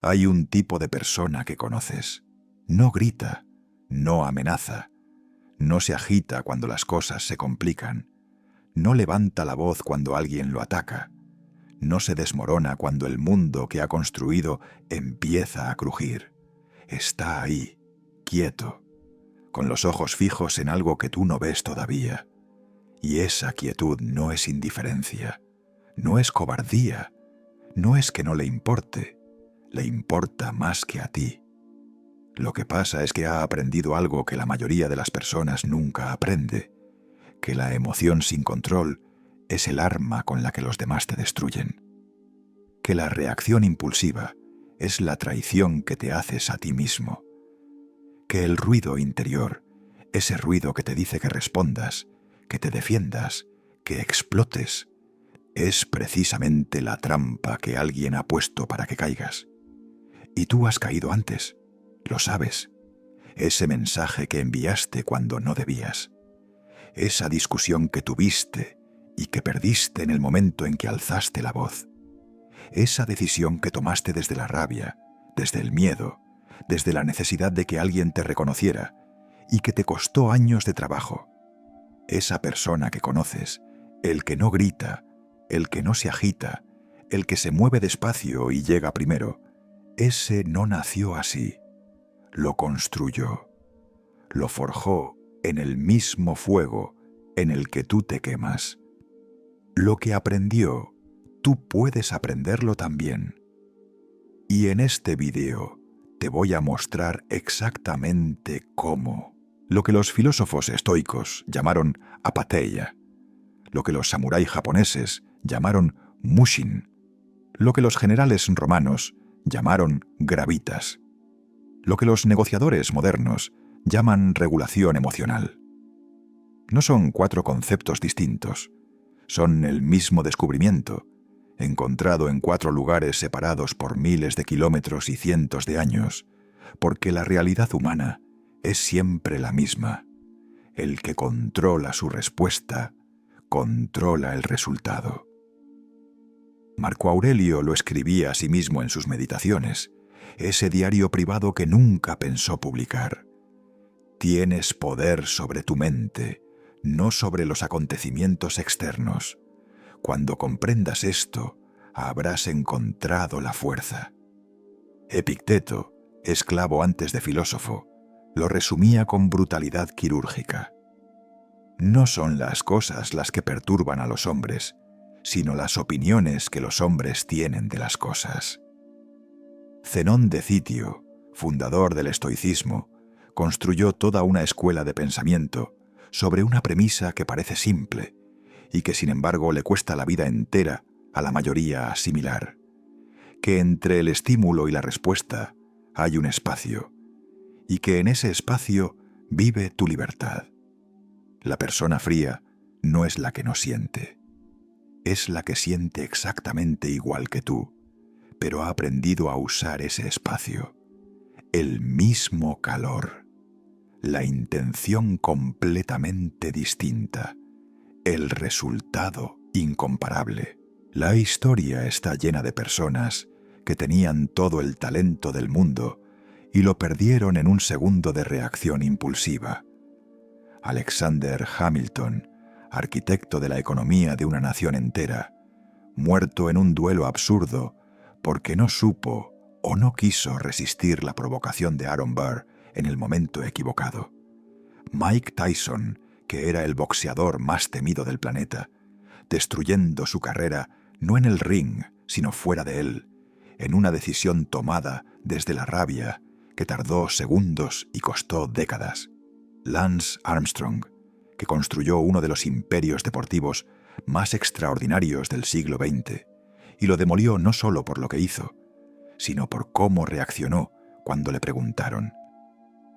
Hay un tipo de persona que conoces. No grita, no amenaza, no se agita cuando las cosas se complican, no levanta la voz cuando alguien lo ataca, no se desmorona cuando el mundo que ha construido empieza a crujir. Está ahí, quieto, con los ojos fijos en algo que tú no ves todavía. Y esa quietud no es indiferencia, no es cobardía, no es que no le importa más que a ti. Lo que pasa es que ha aprendido algo que la mayoría de las personas nunca aprende, que la emoción sin control es el arma con la que los demás te destruyen, que la reacción impulsiva es la traición que te haces a ti mismo, que el ruido interior, ese ruido que te dice que respondas, que te defiendas, que explotes, es precisamente la trampa que alguien ha puesto para que caigas. Y tú has caído antes, lo sabes. Ese mensaje que enviaste cuando no debías. Esa discusión que tuviste y que perdiste en el momento en que alzaste la voz. Esa decisión que tomaste desde la rabia, desde el miedo, desde la necesidad de que alguien te reconociera y que te costó años de trabajo. Esa persona que conoces, el que no grita, el que no se agita, el que se mueve despacio y llega primero, ese no nació así. Lo construyó, lo forjó en el mismo fuego en el que tú te quemas. Lo que aprendió, tú puedes aprenderlo también. Y en este video te voy a mostrar exactamente cómo. Lo que los filósofos estoicos llamaron apatheia, lo que los samuráis japoneses llamaron mushin, lo que los generales romanos llamaron gravitas, lo que los negociadores modernos llaman regulación emocional. No son 4 conceptos distintos, son el mismo descubrimiento, encontrado en 4 lugares separados por miles de kilómetros y cientos de años, porque la realidad humana es siempre la misma. El que controla su respuesta, controla el resultado. Marco Aurelio lo escribía a sí mismo en sus meditaciones, ese diario privado que nunca pensó publicar. Tienes poder sobre tu mente, no sobre los acontecimientos externos. Cuando comprendas esto, habrás encontrado la fuerza. Epicteto, esclavo antes de filósofo, lo resumía con brutalidad quirúrgica. No son las cosas las que perturban a los hombres, sino las opiniones que los hombres tienen de las cosas. Zenón de Citio, fundador del estoicismo, construyó toda una escuela de pensamiento sobre una premisa que parece simple y que sin embargo le cuesta la vida entera a la mayoría asimilar, que entre el estímulo y la respuesta hay un espacio, y que en ese espacio vive tu libertad. La persona fría no es la que no siente, es la que siente exactamente igual que tú, pero ha aprendido a usar ese espacio, el mismo calor, la intención completamente distinta, el resultado incomparable. La historia está llena de personas que tenían todo el talento del mundo y lo perdieron en un segundo de reacción impulsiva. Alexander Hamilton, arquitecto de la economía de una nación entera, muerto en un duelo absurdo porque no supo o no quiso resistir la provocación de Aaron Burr en el momento equivocado. Mike Tyson, que era el boxeador más temido del planeta, destruyendo su carrera no en el ring, sino fuera de él, en una decisión tomada desde la rabia que tardó segundos y costó décadas. Lance Armstrong, que construyó uno de los imperios deportivos más extraordinarios del siglo XX, y lo demolió no solo por lo que hizo, sino por cómo reaccionó cuando le preguntaron.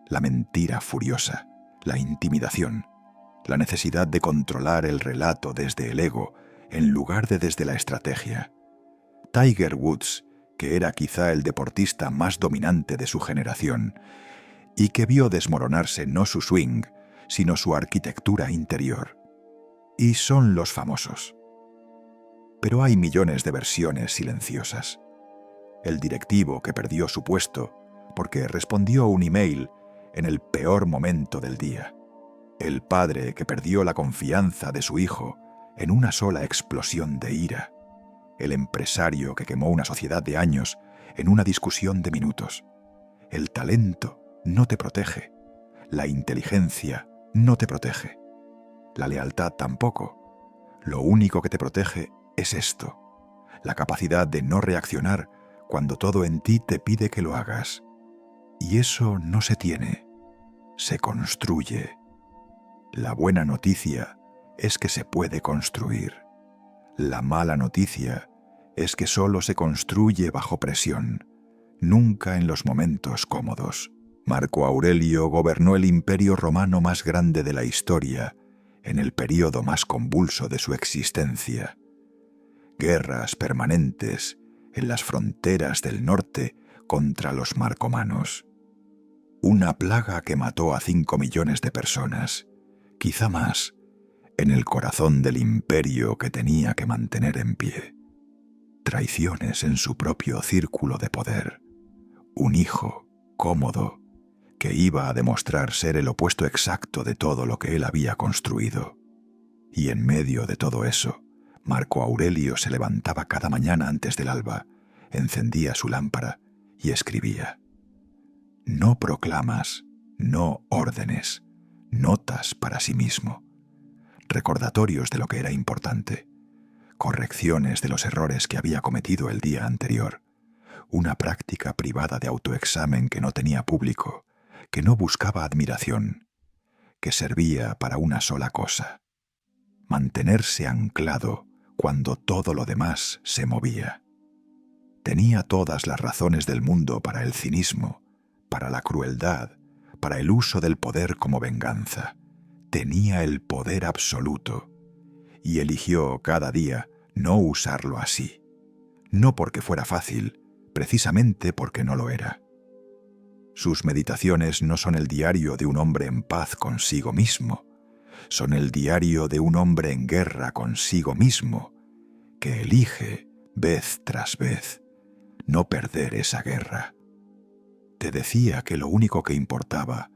La mentira furiosa, la intimidación, la necesidad de controlar el relato desde el ego en lugar de desde la estrategia. Tiger Woods, que era quizá el deportista más dominante de su generación, y que vio desmoronarse no su swing, sino su arquitectura interior. Y son los famosos. Pero hay millones de versiones silenciosas. el directivo que perdió su puesto porque respondió un email en el peor momento del día, el padre que perdió la confianza de su hijo en una sola explosión de ira, el empresario que quemó una sociedad de años en una discusión de minutos. El talento no te protege, la inteligencia no te protege, la lealtad tampoco. Lo único que te protege es esto, la capacidad de no reaccionar cuando todo en ti te pide que lo hagas. Y eso no se tiene, se construye. La buena noticia es que se puede construir. La mala noticia es que solo se construye bajo presión, nunca en los momentos cómodos. Marco Aurelio gobernó el imperio romano más grande de la historia en el período más convulso de su existencia. Guerras permanentes en las fronteras del norte contra los marcomanos. Una plaga que mató a 5 millones de personas, quizá más, en el corazón del imperio que tenía que mantener en pie. Traiciones en su propio círculo de poder. Un hijo cómodo que iba a demostrar ser el opuesto exacto de todo lo que él había construido. Y en medio de todo eso, Marco Aurelio se levantaba cada mañana antes del alba, encendía su lámpara y escribía. No proclamas, no órdenes, notas para sí mismo, recordatorios de lo que era importante, correcciones de los errores que había cometido el día anterior, una práctica privada de autoexamen que no tenía público, que no buscaba admiración, que servía para una sola cosa, mantenerse anclado cuando todo lo demás se movía. Tenía todas las razones del mundo para el cinismo, para la crueldad, para el uso del poder como venganza. Tenía el poder absoluto y eligió cada día no usarlo así. No porque fuera fácil, precisamente porque no lo era. Sus meditaciones no son el diario de un hombre en paz consigo mismo, son el diario de un hombre en guerra consigo mismo, que elige, vez tras vez, no perder esa guerra. Te decía que lo único que importaba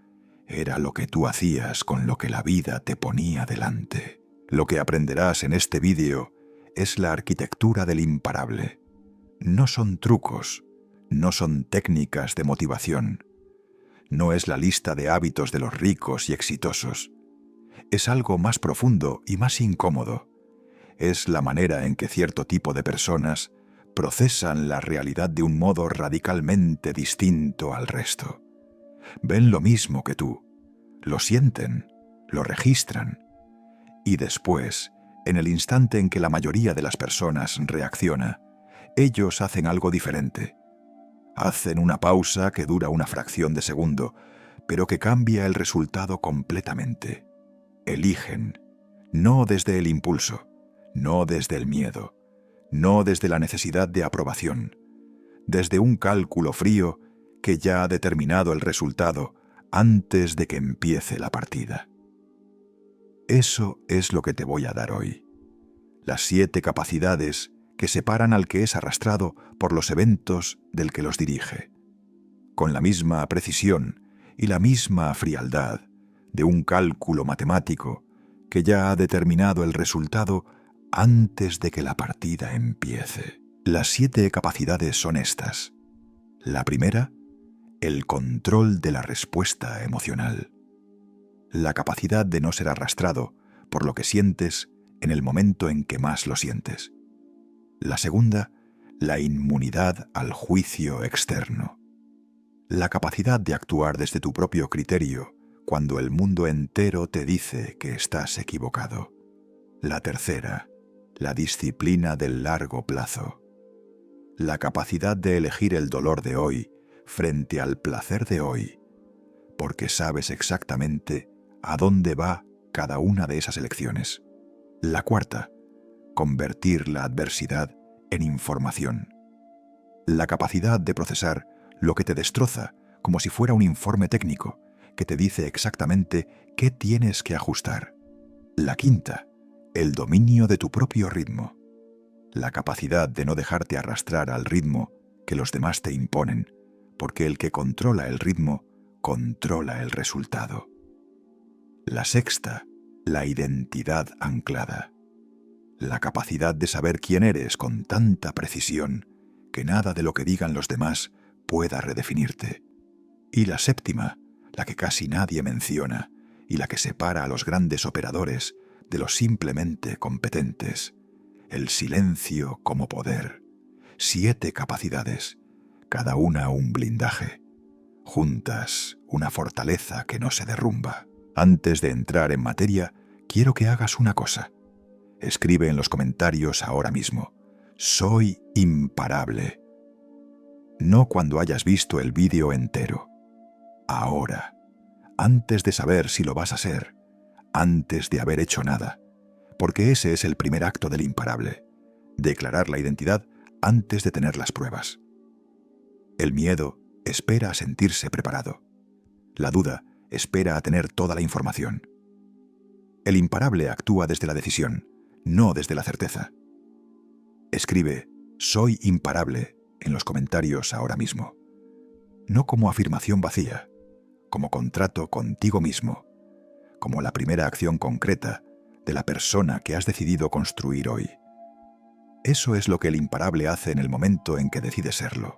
era lo que tú hacías con lo que la vida te ponía delante. Lo que aprenderás en este vídeo es la arquitectura del imparable. No son trucos, no son técnicas de motivación. No es la lista de hábitos de los ricos y exitosos. Es algo más profundo y más incómodo. Es la manera en que cierto tipo de personas procesan la realidad de un modo radicalmente distinto al resto. Ven lo mismo que tú, lo sienten, lo registran, y después, en el instante en que la mayoría de las personas reacciona, ellos hacen algo diferente. Hacen una pausa que dura una fracción de segundo, pero que cambia el resultado completamente. Eligen, no desde el impulso, no desde el miedo, no desde la necesidad de aprobación, desde un cálculo frío que ya ha determinado el resultado antes de que empiece la partida. Eso es lo que te voy a dar hoy. Las 7 capacidades que separan al que es arrastrado por los eventos del que los dirige. Con la misma precisión y la misma frialdad de un cálculo matemático que ya ha determinado el resultado antes de que la partida empiece. Las 7 capacidades son estas. La primera, el control de la respuesta emocional. La capacidad de no ser arrastrado por lo que sientes en el momento en que más lo sientes. La segunda, la inmunidad al juicio externo. La capacidad de actuar desde tu propio criterio cuando el mundo entero te dice que estás equivocado. La tercera, la disciplina del largo plazo. La capacidad de elegir el dolor de hoy frente al placer de hoy, porque sabes exactamente a dónde va cada una de esas elecciones. La cuarta, convertir la adversidad en información. La capacidad de procesar lo que te destroza como si fuera un informe técnico que te dice exactamente qué tienes que ajustar. La quinta, el dominio de tu propio ritmo. La capacidad de no dejarte arrastrar al ritmo que los demás te imponen, porque el que controla el ritmo, controla el resultado. La sexta, la identidad anclada. La capacidad de saber quién eres con tanta precisión que nada de lo que digan los demás pueda redefinirte. Y la séptima, la que casi nadie menciona y la que separa a los grandes operadores de los simplemente competentes. El silencio como poder. 7 capacidades, cada una un blindaje. Juntas, una fortaleza que no se derrumba. Antes de entrar en materia, quiero que hagas una cosa. Escribe en los comentarios ahora mismo: soy imparable. No cuando hayas visto el vídeo entero. Ahora, antes de saber si lo vas a ser, antes de haber hecho nada, porque ese es el primer acto del imparable, declarar la identidad antes de tener las pruebas. El miedo espera a sentirse preparado. La duda espera a tener toda la información. El imparable actúa desde la decisión, no desde la certeza. Escribe «soy imparable» en los comentarios ahora mismo. No como afirmación vacía, como contrato contigo mismo, como la primera acción concreta de la persona que has decidido construir hoy. Eso es lo que el imparable hace en el momento en que decide serlo.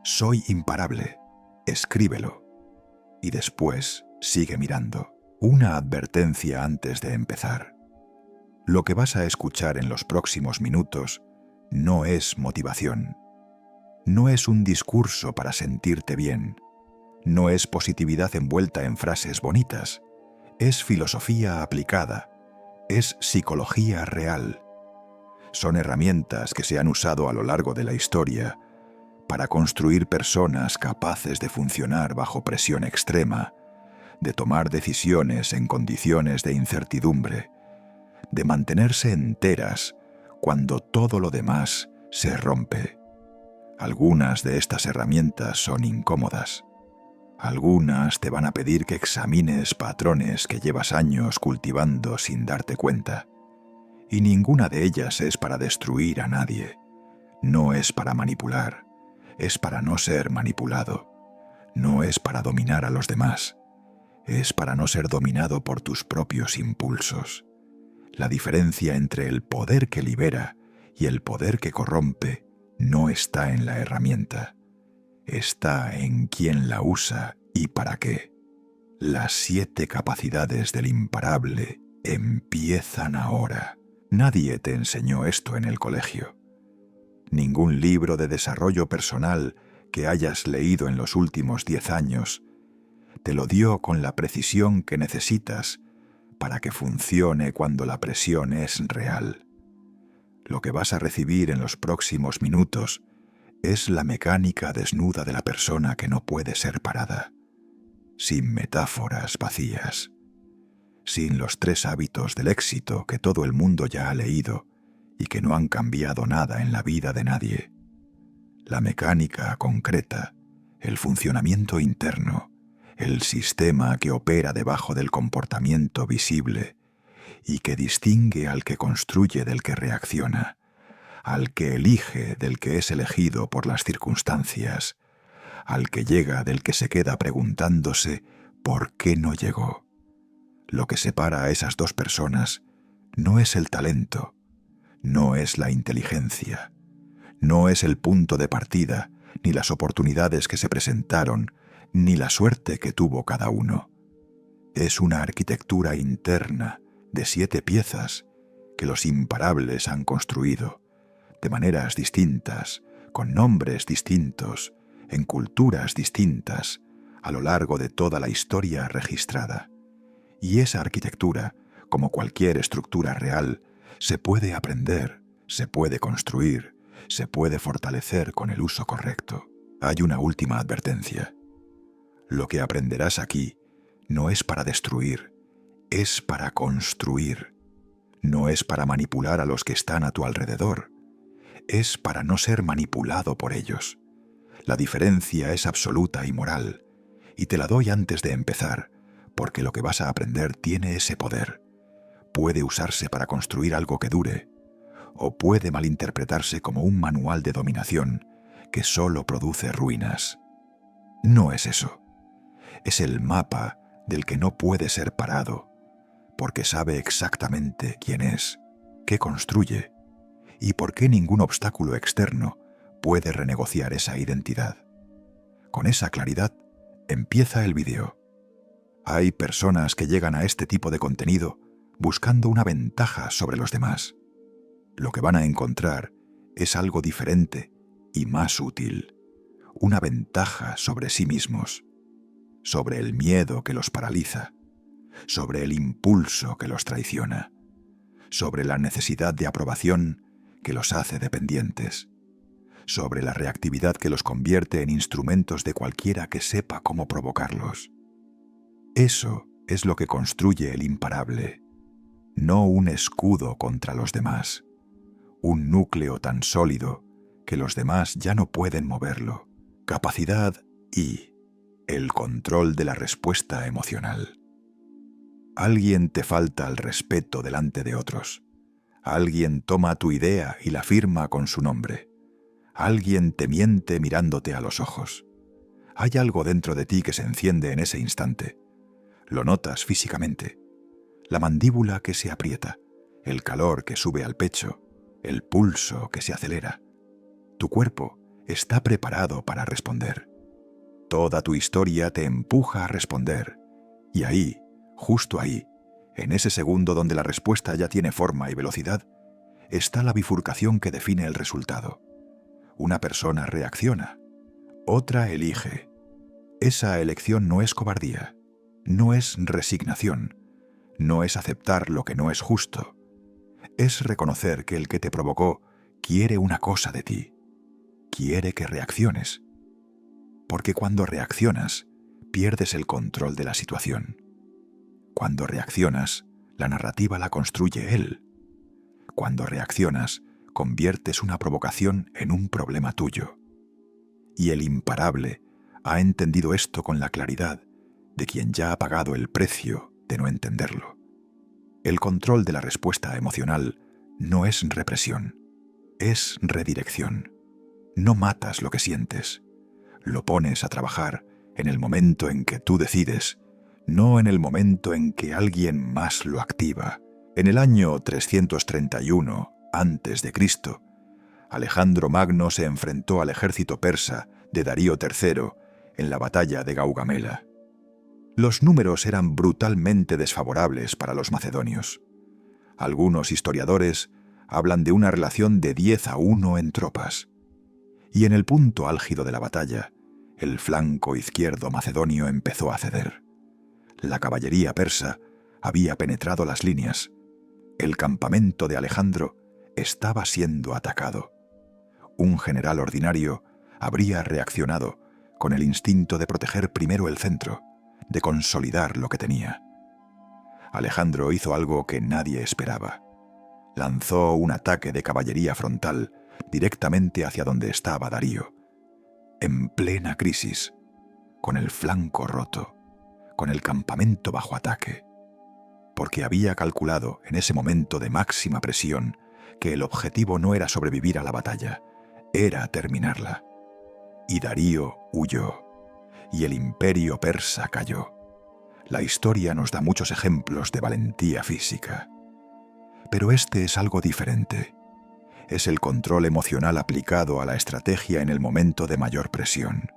Soy imparable, escríbelo. Y después sigue mirando. Una advertencia antes de empezar. Lo que vas a escuchar en los próximos minutos no es motivación. No es un discurso para sentirte bien. No es positividad envuelta en frases bonitas. Es filosofía aplicada. Es psicología real. Son herramientas que se han usado a lo largo de la historia para construir personas capaces de funcionar bajo presión extrema, de tomar decisiones en condiciones de incertidumbre, de mantenerse enteras cuando todo lo demás se rompe. Algunas de estas herramientas son incómodas. Algunas te van a pedir que examines patrones que llevas años cultivando sin darte cuenta. Y ninguna de ellas es para destruir a nadie. No es para manipular. Es para no ser manipulado. No es para dominar a los demás. Es para no ser dominado por tus propios impulsos. La diferencia entre el poder que libera y el poder que corrompe no está en la herramienta. Está en quién la usa y para qué. Las 7 capacidades del imparable empiezan ahora. Nadie te enseñó esto en el colegio. Ningún libro de desarrollo personal que hayas leído en los últimos 10 años te lo dio con la precisión que necesitas para que funcione cuando la presión es real. Lo que vas a recibir en los próximos minutos es la mecánica desnuda de la persona que no puede ser parada, sin metáforas vacías, sin los 3 hábitos del éxito que todo el mundo ya ha leído y que no han cambiado nada en la vida de nadie. La mecánica concreta, el funcionamiento interno, el sistema que opera debajo del comportamiento visible y que distingue al que construye del que reacciona, al que elige del que es elegido por las circunstancias, al que llega del que se queda preguntándose ¿por qué no llegó? Lo que separa a esas 2 personas no es el talento, no es la inteligencia, no es el punto de partida, ni las oportunidades que se presentaron, ni la suerte que tuvo cada uno. Es una arquitectura interna de 7 piezas que los imparables han construido, de maneras distintas, con nombres distintos, en culturas distintas, a lo largo de toda la historia registrada. Y esa arquitectura, como cualquier estructura real, se puede aprender, se puede construir, se puede fortalecer con el uso correcto. Hay una última advertencia. Lo que aprenderás aquí no es para destruir, es para construir. No es para manipular a los que están a tu alrededor. Es para no ser manipulado por ellos. La diferencia es absoluta y moral, y te la doy antes de empezar, porque lo que vas a aprender tiene ese poder. Puede usarse para construir algo que dure, o puede malinterpretarse como un manual de dominación que solo produce ruinas. No es eso. Es el mapa del que no puede ser parado, porque sabe exactamente quién es, qué construye y por qué ningún obstáculo externo puede renegociar esa identidad. Con esa claridad empieza el vídeo. Hay personas que llegan a este tipo de contenido buscando una ventaja sobre los demás. Lo que van a encontrar es algo diferente y más útil, una ventaja sobre sí mismos, sobre el miedo que los paraliza, sobre el impulso que los traiciona, sobre la necesidad de aprobación que los hace dependientes, sobre la reactividad que los convierte en instrumentos de cualquiera que sepa cómo provocarlos. Eso es lo que construye el imparable, no un escudo contra los demás, un núcleo tan sólido que los demás ya no pueden moverlo, capacidad y el control de la respuesta emocional. Alguien te falta al respeto delante de otros. Alguien toma tu idea y la firma con su nombre. Alguien te miente mirándote a los ojos. Hay algo dentro de ti que se enciende en ese instante. Lo notas físicamente. La mandíbula que se aprieta, el calor que sube al pecho, el pulso que se acelera. Tu cuerpo está preparado para responder. Toda tu historia te empuja a responder. Y ahí, justo ahí, en ese segundo donde la respuesta ya tiene forma y velocidad, está la bifurcación que define el resultado. Una persona reacciona, otra elige. Esa elección no es cobardía, no es resignación, no es aceptar lo que no es justo. Es reconocer que el que te provocó quiere una cosa de ti. Quiere que reacciones. Porque cuando reaccionas, pierdes el control de la situación. Cuando reaccionas, la narrativa la construye él. Cuando reaccionas, conviertes una provocación en un problema tuyo. Y el imparable ha entendido esto con la claridad de quien ya ha pagado el precio de no entenderlo. El control de la respuesta emocional no es represión, es redirección. No matas lo que sientes, lo pones a trabajar en el momento en que tú decides, no en el momento en que alguien más lo activa. En el año 331 a.C., Alejandro Magno se enfrentó al ejército persa de Darío III en la batalla de Gaugamela. Los números eran brutalmente desfavorables para los macedonios. Algunos historiadores hablan de una relación de 10-1 en tropas. Y en el punto álgido de la batalla, el flanco izquierdo macedonio empezó a ceder. La caballería persa había penetrado las líneas. El campamento de Alejandro estaba siendo atacado. Un general ordinario habría reaccionado con el instinto de proteger primero el centro, de consolidar lo que tenía. Alejandro hizo algo que nadie esperaba. Lanzó un ataque de caballería frontal directamente hacia donde estaba Darío, en plena crisis, con el flanco roto, con el campamento bajo ataque, porque había calculado en ese momento de máxima presión que el objetivo no era sobrevivir a la batalla, era terminarla. Y Darío huyó, y el imperio persa cayó. La historia nos da muchos ejemplos de valentía física. Pero este es algo diferente. Es el control emocional aplicado a la estrategia en el momento de mayor presión.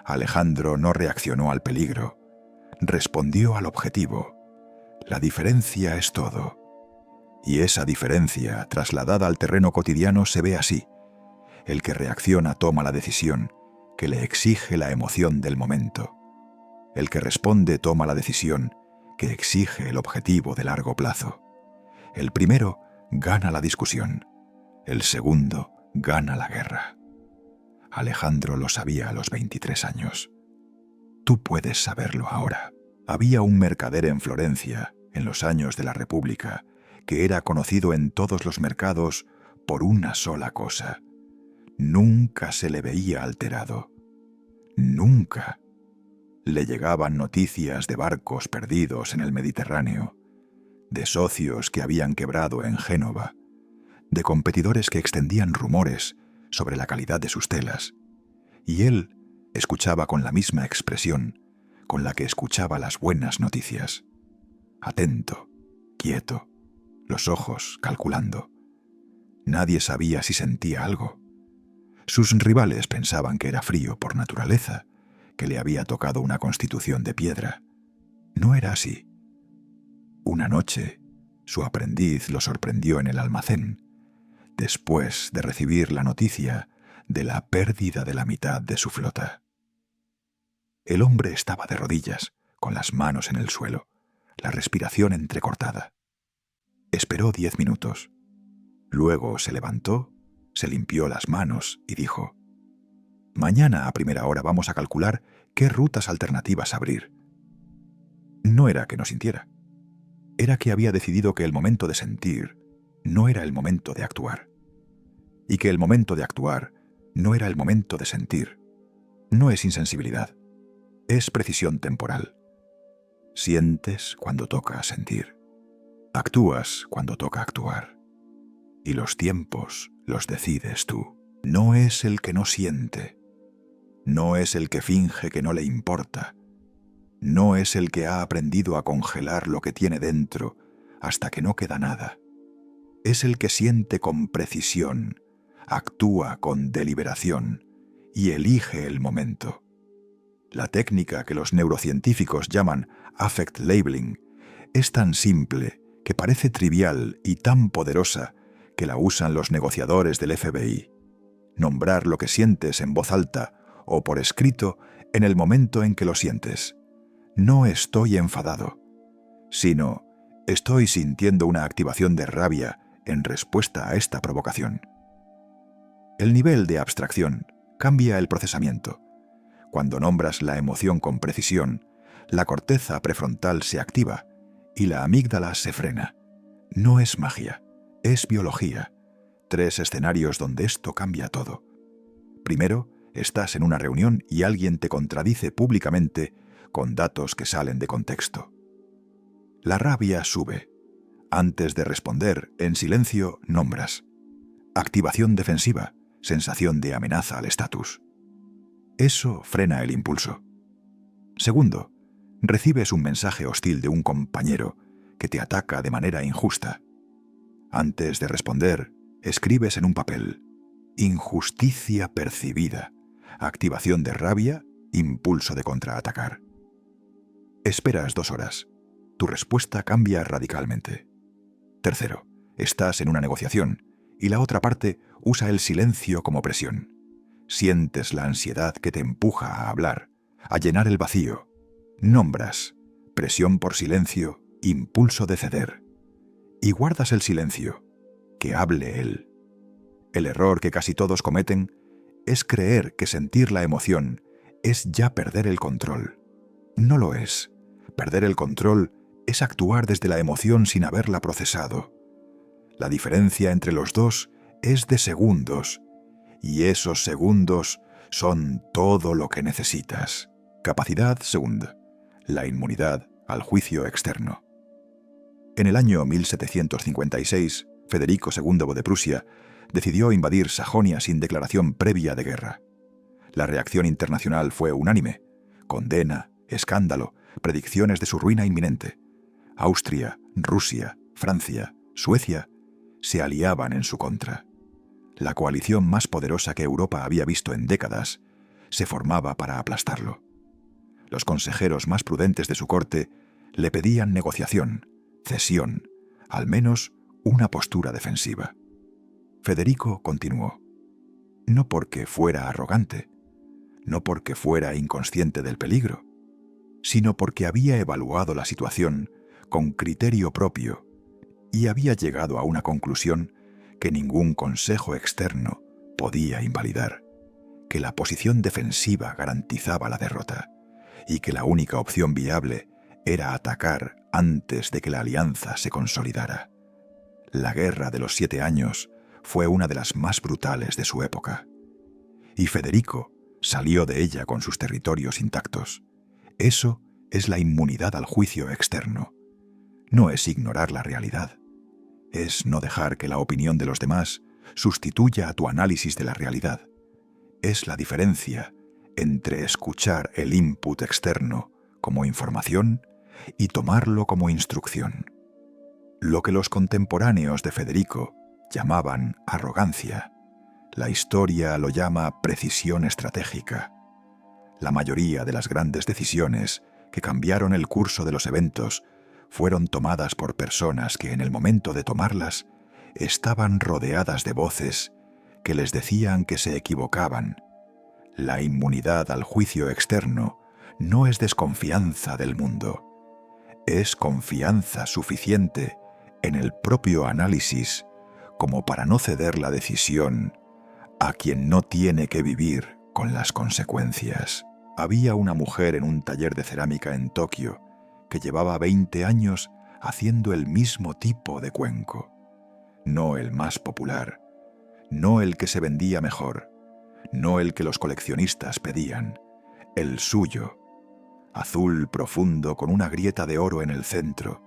Alejandro no reaccionó al peligro, respondió al objetivo. La diferencia es todo. Y esa diferencia, trasladada al terreno cotidiano, se ve así. El que reacciona toma la decisión que le exige la emoción del momento. El que responde toma la decisión que exige el objetivo de largo plazo. El primero gana la discusión. El segundo gana la guerra. Alejandro lo sabía a los 23 años. Tú puedes saberlo ahora. Había un mercader en Florencia, en los años de la República, que era conocido en todos los mercados por una sola cosa. Nunca se le veía alterado. Nunca. Le llegaban noticias de barcos perdidos en el Mediterráneo, de socios que habían quebrado en Génova, de competidores que extendían rumores sobre la calidad de sus telas, y él escuchaba con la misma expresión con la que escuchaba las buenas noticias. Atento, quieto, los ojos calculando. Nadie sabía si sentía algo. Sus rivales pensaban que era frío por naturaleza, que le había tocado una constitución de piedra. No era así. Una noche, su aprendiz lo sorprendió en el almacén, después de recibir la noticia de la pérdida de la mitad de su flota. El hombre estaba de rodillas, con las manos en el suelo, la respiración entrecortada. Esperó 10 minutos. Luego se levantó, se limpió las manos y dijo: «Mañana a primera hora vamos a calcular qué rutas alternativas abrir». No era que no sintiera. Era que había decidido que el momento de sentir no era el momento de actuar. Y que el momento de actuar no era el momento de sentir. No es insensibilidad. Es precisión temporal. Sientes cuando toca sentir. Actúas cuando toca actuar. Y los tiempos los decides tú. No es el que no siente. No es el que finge que no le importa. No es el que ha aprendido a congelar lo que tiene dentro hasta que no queda nada. Es el que siente con precisión, actúa con deliberación y elige el momento. La técnica que los neurocientíficos llaman affect labeling es tan simple que parece trivial y tan poderosa que la usan los negociadores del FBI. Nombrar lo que sientes en voz alta o por escrito en el momento en que lo sientes. No estoy enfadado, sino estoy sintiendo una activación de rabia en respuesta a esta provocación. El nivel de abstracción cambia el procesamiento. Cuando nombras la emoción con precisión, la corteza prefrontal se activa y la amígdala se frena. No es magia, es biología. 3 escenarios donde esto cambia todo. Primero, estás en una reunión y alguien te contradice públicamente con datos que salen de contexto. La rabia sube. Antes de responder, en silencio, nombras. Activación defensiva, sensación de amenaza al estatus. Eso frena el impulso. Segundo, recibes un mensaje hostil de un compañero que te ataca de manera injusta. Antes de responder, escribes en un papel: injusticia percibida, activación de rabia, impulso de contraatacar. Esperas 2 horas. Tu respuesta cambia radicalmente. Tercero, estás en una negociación y la otra parte usa el silencio como presión. Sientes la ansiedad que te empuja a hablar, a llenar el vacío. Nombras: presión por silencio, impulso de ceder. Y guardas el silencio, que hable él. El error que casi todos cometen es creer que sentir la emoción es ya perder el control. No lo es. Perder el control es actuar desde la emoción sin haberla procesado. La diferencia entre los dos es de segundos, y esos segundos son todo lo que necesitas. Capacidad segunda. La inmunidad al juicio externo. En el año 1756, Federico II de Prusia decidió invadir Sajonia sin declaración previa de guerra. La reacción internacional fue unánime: condena, escándalo, predicciones de su ruina inminente. Austria, Rusia, Francia, Suecia se aliaban en su contra. La coalición más poderosa que Europa había visto en décadas se formaba para aplastarlo. Los consejeros más prudentes de su corte le pedían negociación, cesión, al menos una postura defensiva. Federico continuó. No porque fuera arrogante, no porque fuera inconsciente del peligro, sino porque había evaluado la situación con criterio propio y había llegado a una conclusión que ningún consejo externo podía invalidar: que la posición defensiva garantizaba la derrota y que la única opción viable era atacar antes de que la alianza se consolidara. La Guerra de los 7 años fue una de las más brutales de su época, y Federico salió de ella con sus territorios intactos. Eso es la inmunidad al juicio externo. No es ignorar la realidad. Es no dejar que la opinión de los demás sustituya a tu análisis de la realidad. Es la diferencia entre escuchar el input externo como información y tomarlo como instrucción. Lo que los contemporáneos de Federico llamaban arrogancia, la historia lo llama precisión estratégica. La mayoría de las grandes decisiones que cambiaron el curso de los eventos fueron tomadas por personas que en el momento de tomarlas estaban rodeadas de voces que les decían que se equivocaban. La inmunidad al juicio externo no es desconfianza del mundo, es confianza suficiente en el propio análisis como para no ceder la decisión a quien no tiene que vivir con las consecuencias. Había una mujer en un taller de cerámica en Tokio que llevaba 20 años haciendo el mismo tipo de cuenco. No el más popular, no el que se vendía mejor, no el que los coleccionistas pedían, el suyo, azul profundo con una grieta de oro en el centro,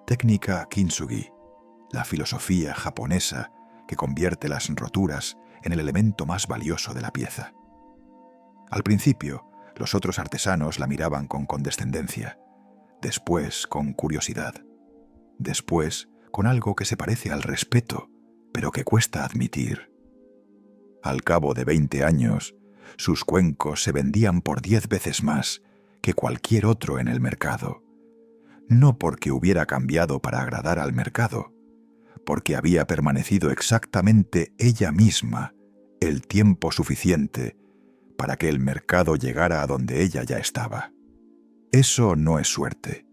técnica kintsugi, la filosofía japonesa que convierte las roturas en el elemento más valioso de la pieza. Al principio, los otros artesanos la miraban con condescendencia, después con curiosidad, después con algo que se parece al respeto, pero que cuesta admitir. Al cabo de 20 años, sus cuencos se vendían por 10 veces más que cualquier otro en el mercado. No porque hubiera cambiado para agradar al mercado, porque había permanecido exactamente ella misma el tiempo suficiente para que el mercado llegara a donde ella ya estaba. Eso no es suerte.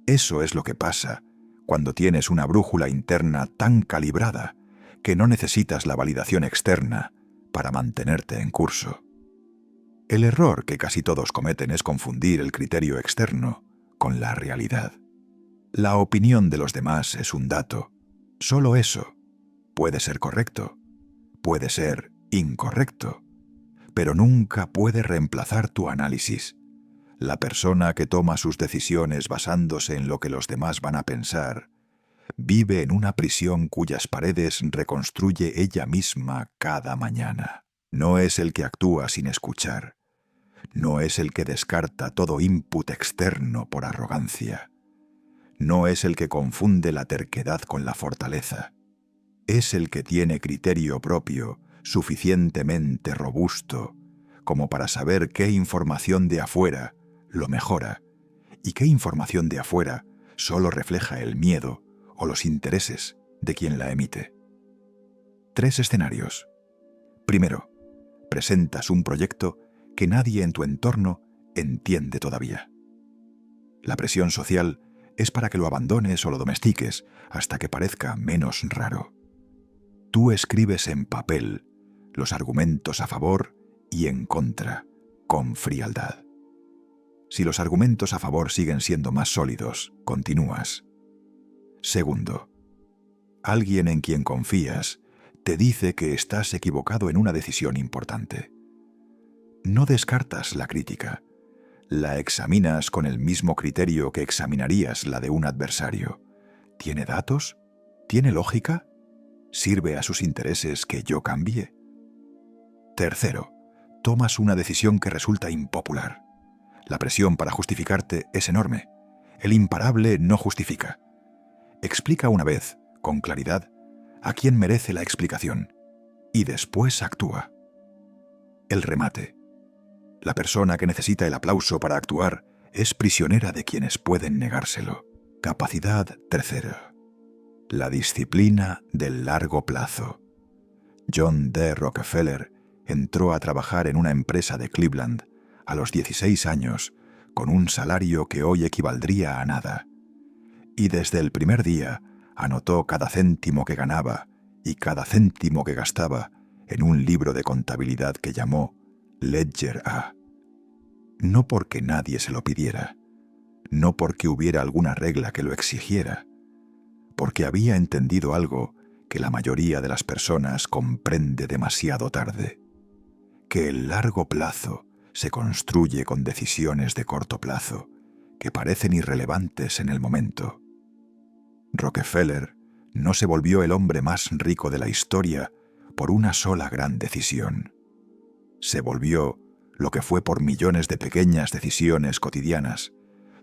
Eso es lo que pasa cuando tienes una brújula interna tan calibrada que no necesitas la validación externa para mantenerte en curso. El error que casi todos cometen es confundir el criterio externo con la realidad. La opinión de los demás es un dato. Solo eso. Puede ser correcto, puede ser incorrecto, pero nunca puede reemplazar tu análisis. La persona que toma sus decisiones basándose en lo que los demás van a pensar vive en una prisión cuyas paredes reconstruye ella misma cada mañana. No es el que actúa sin escuchar. No es el que descarta todo input externo por arrogancia. No es el que confunde la terquedad con la fortaleza. Es el que tiene criterio propio suficientemente robusto como para saber qué información de afuera lo mejora y qué información de afuera solo refleja el miedo o los intereses de quien la emite. 3 escenarios. Primero, presentas un proyecto que nadie en tu entorno entiende todavía. La presión social es para que lo abandones o lo domestiques hasta que parezca menos raro. Tú escribes en papel los argumentos a favor y en contra, con frialdad. Si los argumentos a favor siguen siendo más sólidos, continúas. Segundo, alguien en quien confías te dice que estás equivocado en una decisión importante. No descartas la crítica. La examinas con el mismo criterio que examinarías la de un adversario. ¿Tiene datos? ¿Tiene lógica? ¿Sirve a sus intereses que yo cambie? Tercero, tomas una decisión que resulta impopular. La presión para justificarte es enorme. El imparable no justifica. Explica una vez, con claridad, a quién merece la explicación, y después actúa. El remate. La persona que necesita el aplauso para actuar es prisionera de quienes pueden negárselo. Capacidad tercera. La disciplina del largo plazo. John D. Rockefeller entró a trabajar en una empresa de Cleveland a los 16 años con un salario que hoy equivaldría a nada. Y desde el primer día anotó cada céntimo que ganaba y cada céntimo que gastaba en un libro de contabilidad que llamó Ledger A. No porque nadie se lo pidiera, no porque hubiera alguna regla que lo exigiera, porque había entendido algo que la mayoría de las personas comprende demasiado tarde, que el largo plazo se construye con decisiones de corto plazo que parecen irrelevantes en el momento. Rockefeller no se volvió el hombre más rico de la historia por una sola gran decisión. Se volvió lo que fue por millones de pequeñas decisiones cotidianas,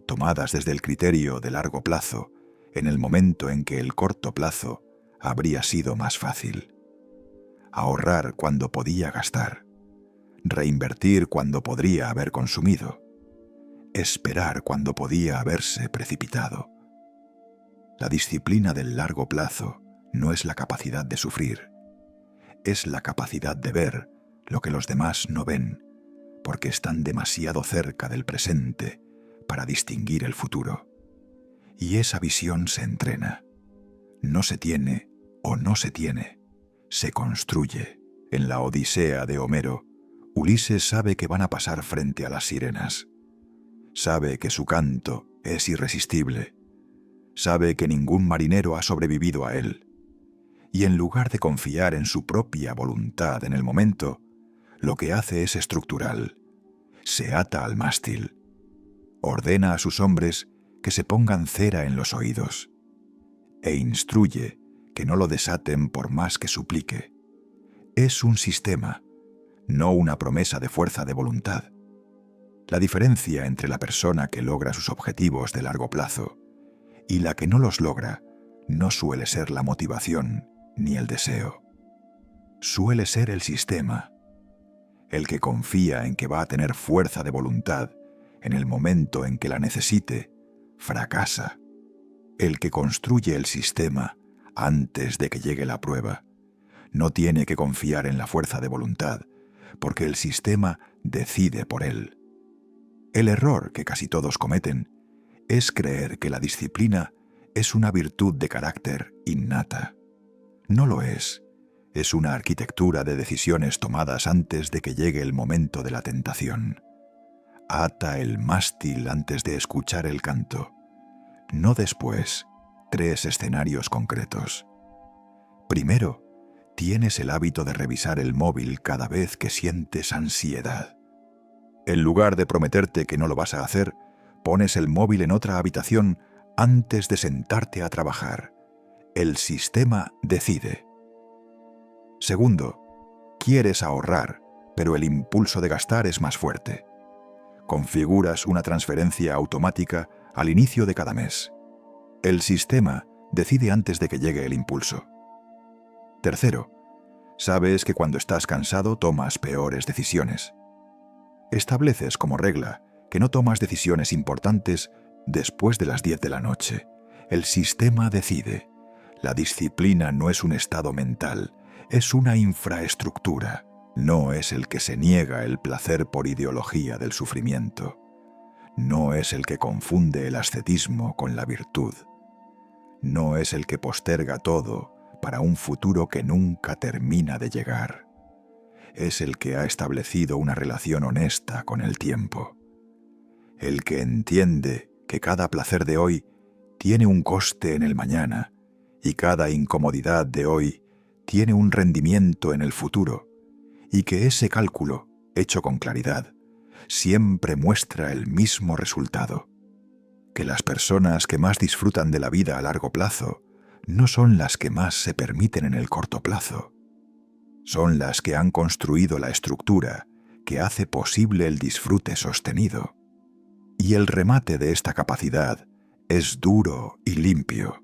tomadas desde el criterio de largo plazo, en el momento en que el corto plazo habría sido más fácil. Ahorrar cuando podía gastar, reinvertir cuando podría haber consumido, esperar cuando podía haberse precipitado. La disciplina del largo plazo no es la capacidad de sufrir, es la capacidad de ver lo que los demás no ven, porque están demasiado cerca del presente para distinguir el futuro. Y esa visión se entrena. No se tiene o no se tiene, se construye. En la Odisea de Homero, Ulises sabe que van a pasar frente a las sirenas. Sabe que su canto es irresistible. Sabe que ningún marinero ha sobrevivido a él. Y en lugar de confiar en su propia voluntad en el momento, lo que hace es estructural. Se ata al mástil. Ordena a sus hombres que se pongan cera en los oídos. E instruye que no lo desaten por más que suplique. Es un sistema, no una promesa de fuerza de voluntad. La diferencia entre la persona que logra sus objetivos de largo plazo y la que no los logra no suele ser la motivación ni el deseo. Suele ser el sistema. El que confía en que va a tener fuerza de voluntad en el momento en que la necesite, fracasa. El que construye el sistema antes de que llegue la prueba no tiene que confiar en la fuerza de voluntad, porque el sistema decide por él. El error que casi todos cometen es creer que la disciplina es una virtud de carácter innata. No lo es. Es una arquitectura de decisiones tomadas antes de que llegue el momento de la tentación. Ata el mástil antes de escuchar el canto, no después. 3 escenarios concretos. Primero, tienes el hábito de revisar el móvil cada vez que sientes ansiedad. En lugar de prometerte que no lo vas a hacer, pones el móvil en otra habitación antes de sentarte a trabajar. El sistema decide. Segundo, quieres ahorrar, pero el impulso de gastar es más fuerte. Configuras una transferencia automática al inicio de cada mes. El sistema decide antes de que llegue el impulso. Tercero, sabes que cuando estás cansado tomas peores decisiones. Estableces como regla que no tomas decisiones importantes después de las 10 de la noche. El sistema decide. La disciplina no es un estado mental, es una infraestructura. No es el que se niega el placer por ideología del sufrimiento. No es el que confunde el ascetismo con la virtud. No es el que posterga todo para un futuro que nunca termina de llegar. Es el que ha establecido una relación honesta con el tiempo. El que entiende que cada placer de hoy tiene un coste en el mañana y cada incomodidad de hoy tiene un rendimiento en el futuro, y que ese cálculo, hecho con claridad, siempre muestra el mismo resultado. Que las personas que más disfrutan de la vida a largo plazo no son las que más se permiten en el corto plazo. Son las que han construido la estructura que hace posible el disfrute sostenido. Y el remate de esta capacidad es duro y limpio.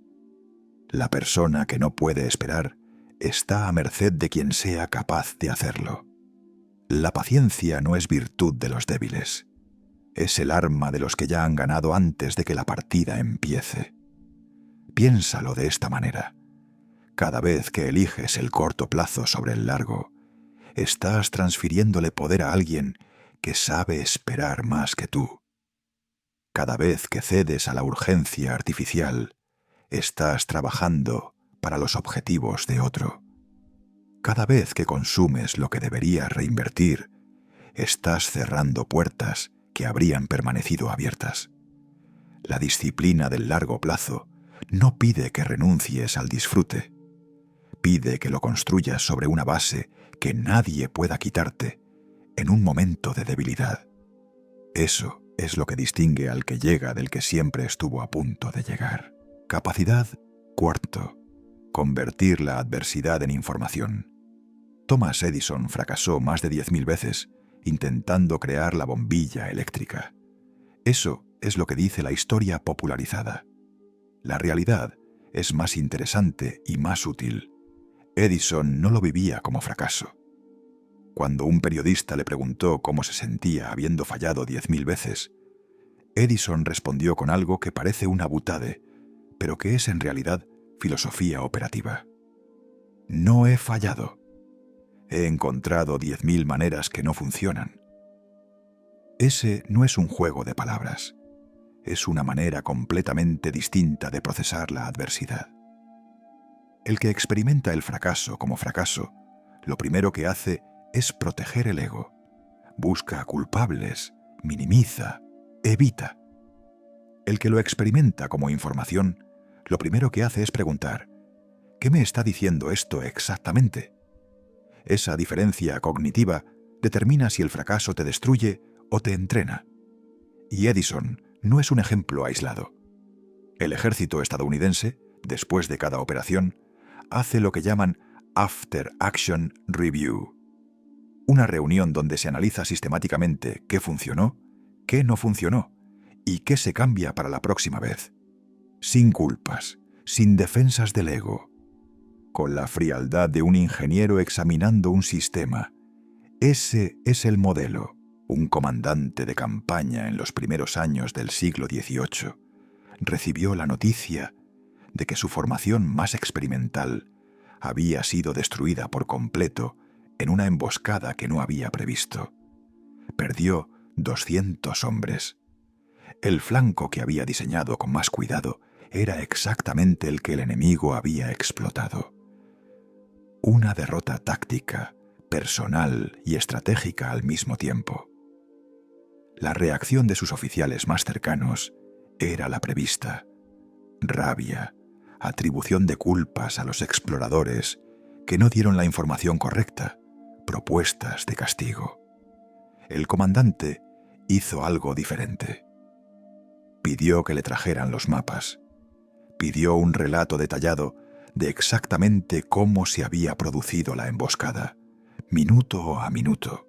La persona que no puede esperar está a merced de quien sea capaz de hacerlo. La paciencia no es virtud de los débiles. Es el arma de los que ya han ganado antes de que la partida empiece. Piénsalo de esta manera. Cada vez que eliges el corto plazo sobre el largo, estás transfiriéndole poder a alguien que sabe esperar más que tú. Cada vez que cedes a la urgencia artificial, estás trabajando para los objetivos de otro. Cada vez que consumes lo que deberías reinvertir, estás cerrando puertas que habrían permanecido abiertas. La disciplina del largo plazo no pide que renuncies al disfrute. Pide que lo construyas sobre una base que nadie pueda quitarte en un momento de debilidad. Eso es lo que distingue al que llega del que siempre estuvo a punto de llegar. Capacidad, cuarto, convertir la adversidad en información. Thomas Edison fracasó más de 10.000 veces intentando crear la bombilla eléctrica. Eso es lo que dice la historia popularizada. La realidad es más interesante y más útil. Edison no lo vivía como fracaso. Cuando un periodista le preguntó cómo se sentía habiendo fallado 10.000 veces, Edison respondió con algo que parece una boutade, pero que es en realidad filosofía operativa. No he fallado. He encontrado 10.000 maneras que no funcionan. Ese no es un juego de palabras. Es una manera completamente distinta de procesar la adversidad. El que experimenta el fracaso como fracaso, lo primero que hace es proteger el ego. Busca culpables, minimiza, evita. El que lo experimenta como información, lo primero que hace es preguntar: ¿qué me está diciendo esto exactamente? Esa diferencia cognitiva determina si el fracaso te destruye o te entrena. Y Edison no es un ejemplo aislado. El ejército estadounidense, después de cada operación, hace lo que llaman After Action Review, una reunión donde se analiza sistemáticamente qué funcionó, qué no funcionó y qué se cambia para la próxima vez. Sin culpas, sin defensas del ego, con la frialdad de un ingeniero examinando un sistema. Ese es el modelo. Un comandante de campaña en los primeros años del siglo XVIII recibió la noticia de que su formación más experimental había sido destruida por completo en una emboscada que no había previsto. Perdió 200 hombres. El flanco que había diseñado con más cuidado era exactamente el que el enemigo había explotado. Una derrota táctica, personal y estratégica al mismo tiempo. La reacción de sus oficiales más cercanos era la prevista: rabia, atribución de culpas a los exploradores que no dieron la información correcta, propuestas de castigo. El comandante hizo algo diferente. Pidió que le trajeran los mapas. Pidió un relato detallado de exactamente cómo se había producido la emboscada, minuto a minuto.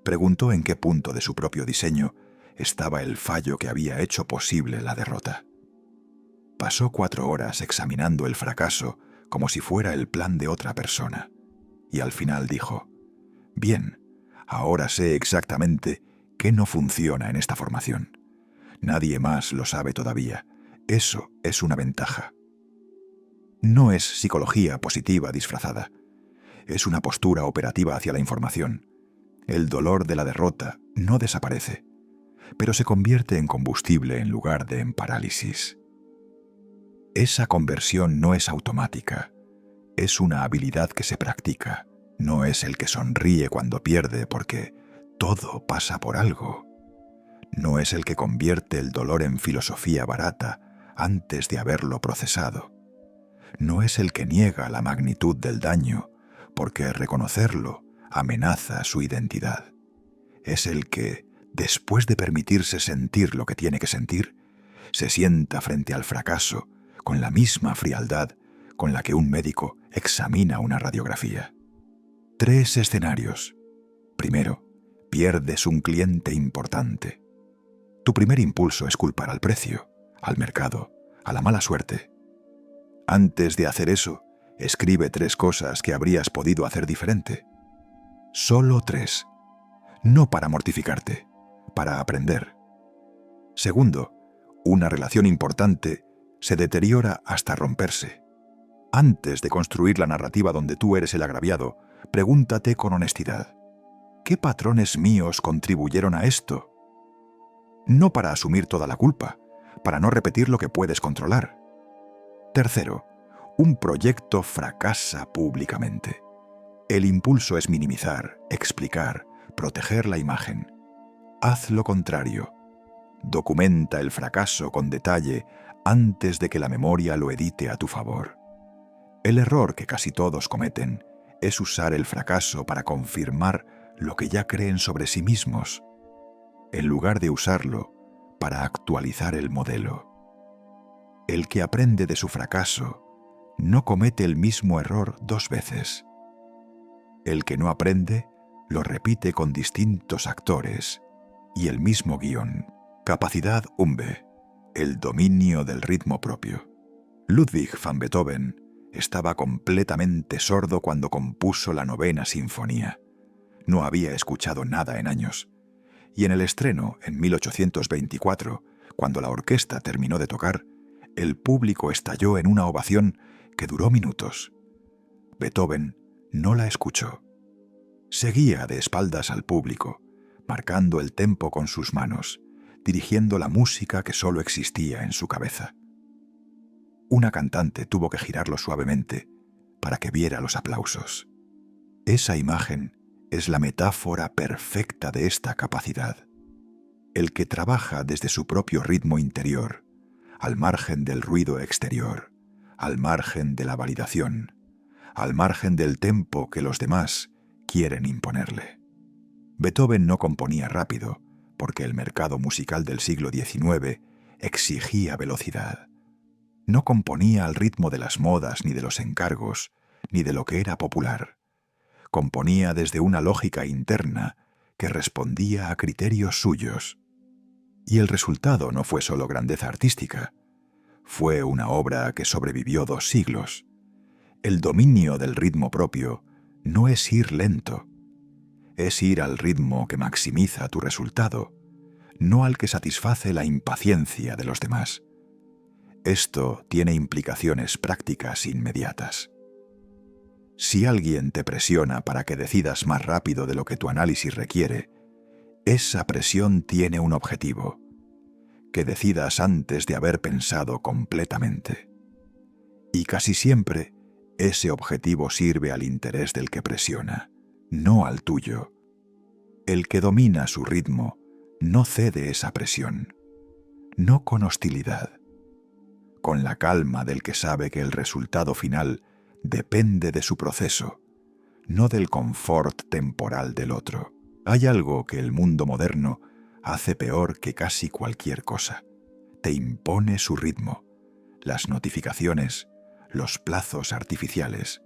Preguntó en qué punto de su propio diseño estaba el fallo que había hecho posible la derrota. Pasó 4 horas examinando el fracaso como si fuera el plan de otra persona, y al final dijo: «Bien, ahora sé exactamente qué no funciona en esta formación. Nadie más lo sabe todavía. Eso es una ventaja». No es psicología positiva disfrazada. Es una postura operativa hacia la información. El dolor de la derrota no desaparece, pero se convierte en combustible en lugar de en parálisis. Esa conversión no es automática. Es una habilidad que se practica. No es el que sonríe cuando pierde porque todo pasa por algo. No es el que convierte el dolor en filosofía barata antes de haberlo procesado. No es el que niega la magnitud del daño porque reconocerlo amenaza su identidad. Es el que, después de permitirse sentir lo que tiene que sentir, se sienta frente al fracaso con la misma frialdad con la que un médico examina una radiografía. 3 escenarios. Primero, pierdes un cliente importante. Tu primer impulso es culpar al precio, al mercado, a la mala suerte. Antes de hacer eso, escribe 3 cosas que habrías podido hacer diferente. Solo 3. No para mortificarte, para aprender. Segundo, una relación importante se deteriora hasta romperse. Antes de construir la narrativa donde tú eres el agraviado, pregúntate con honestidad: ¿qué patrones míos contribuyeron a esto? No para asumir toda la culpa, para no repetir lo que puedes controlar. Tercero, un proyecto fracasa públicamente. El impulso es minimizar, explicar, proteger la imagen. Haz lo contrario. Documenta el fracaso con detalle antes de que la memoria lo edite a tu favor. El error que casi todos cometen es usar el fracaso para confirmar lo que ya creen sobre sí mismos, en lugar de usarlo para actualizar el modelo. El que aprende de su fracaso no comete el mismo error 2 veces. El que no aprende lo repite con distintos actores y el mismo guión. Capacidad umbe, el dominio del ritmo propio. Ludwig van Beethoven estaba completamente sordo cuando compuso la 9ª Sinfonía. No había escuchado nada en años. Y en el estreno, en 1824, cuando la orquesta terminó de tocar, el público estalló en una ovación que duró minutos. Beethoven no la escuchó. Seguía de espaldas al público, marcando el tempo con sus manos, dirigiendo la música que solo existía en su cabeza. Una cantante tuvo que girarlo suavemente para que viera los aplausos. Esa imagen es la metáfora perfecta de esta capacidad. El que trabaja desde su propio ritmo interior, al margen del ruido exterior, al margen de la validación, al margen del tempo que los demás quieren imponerle. Beethoven no componía rápido, porque el mercado musical del siglo XIX exigía velocidad. No componía al ritmo de las modas ni de los encargos, ni de lo que era popular. Componía desde una lógica interna que respondía a criterios suyos. Y el resultado no fue solo grandeza artística. Fue una obra que sobrevivió 2 siglos. El dominio del ritmo propio no es ir lento. Es ir al ritmo que maximiza tu resultado, no al que satisface la impaciencia de los demás. Esto tiene implicaciones prácticas inmediatas. Si alguien te presiona para que decidas más rápido de lo que tu análisis requiere, esa presión tiene un objetivo: que decidas antes de haber pensado completamente. Y casi siempre, ese objetivo sirve al interés del que presiona, no al tuyo. El que domina su ritmo no cede esa presión, no con hostilidad, con la calma del que sabe que el resultado final depende de su proceso, no del confort temporal del otro. Hay algo que el mundo moderno hace peor que casi cualquier cosa. Te impone su ritmo, las notificaciones, los plazos artificiales,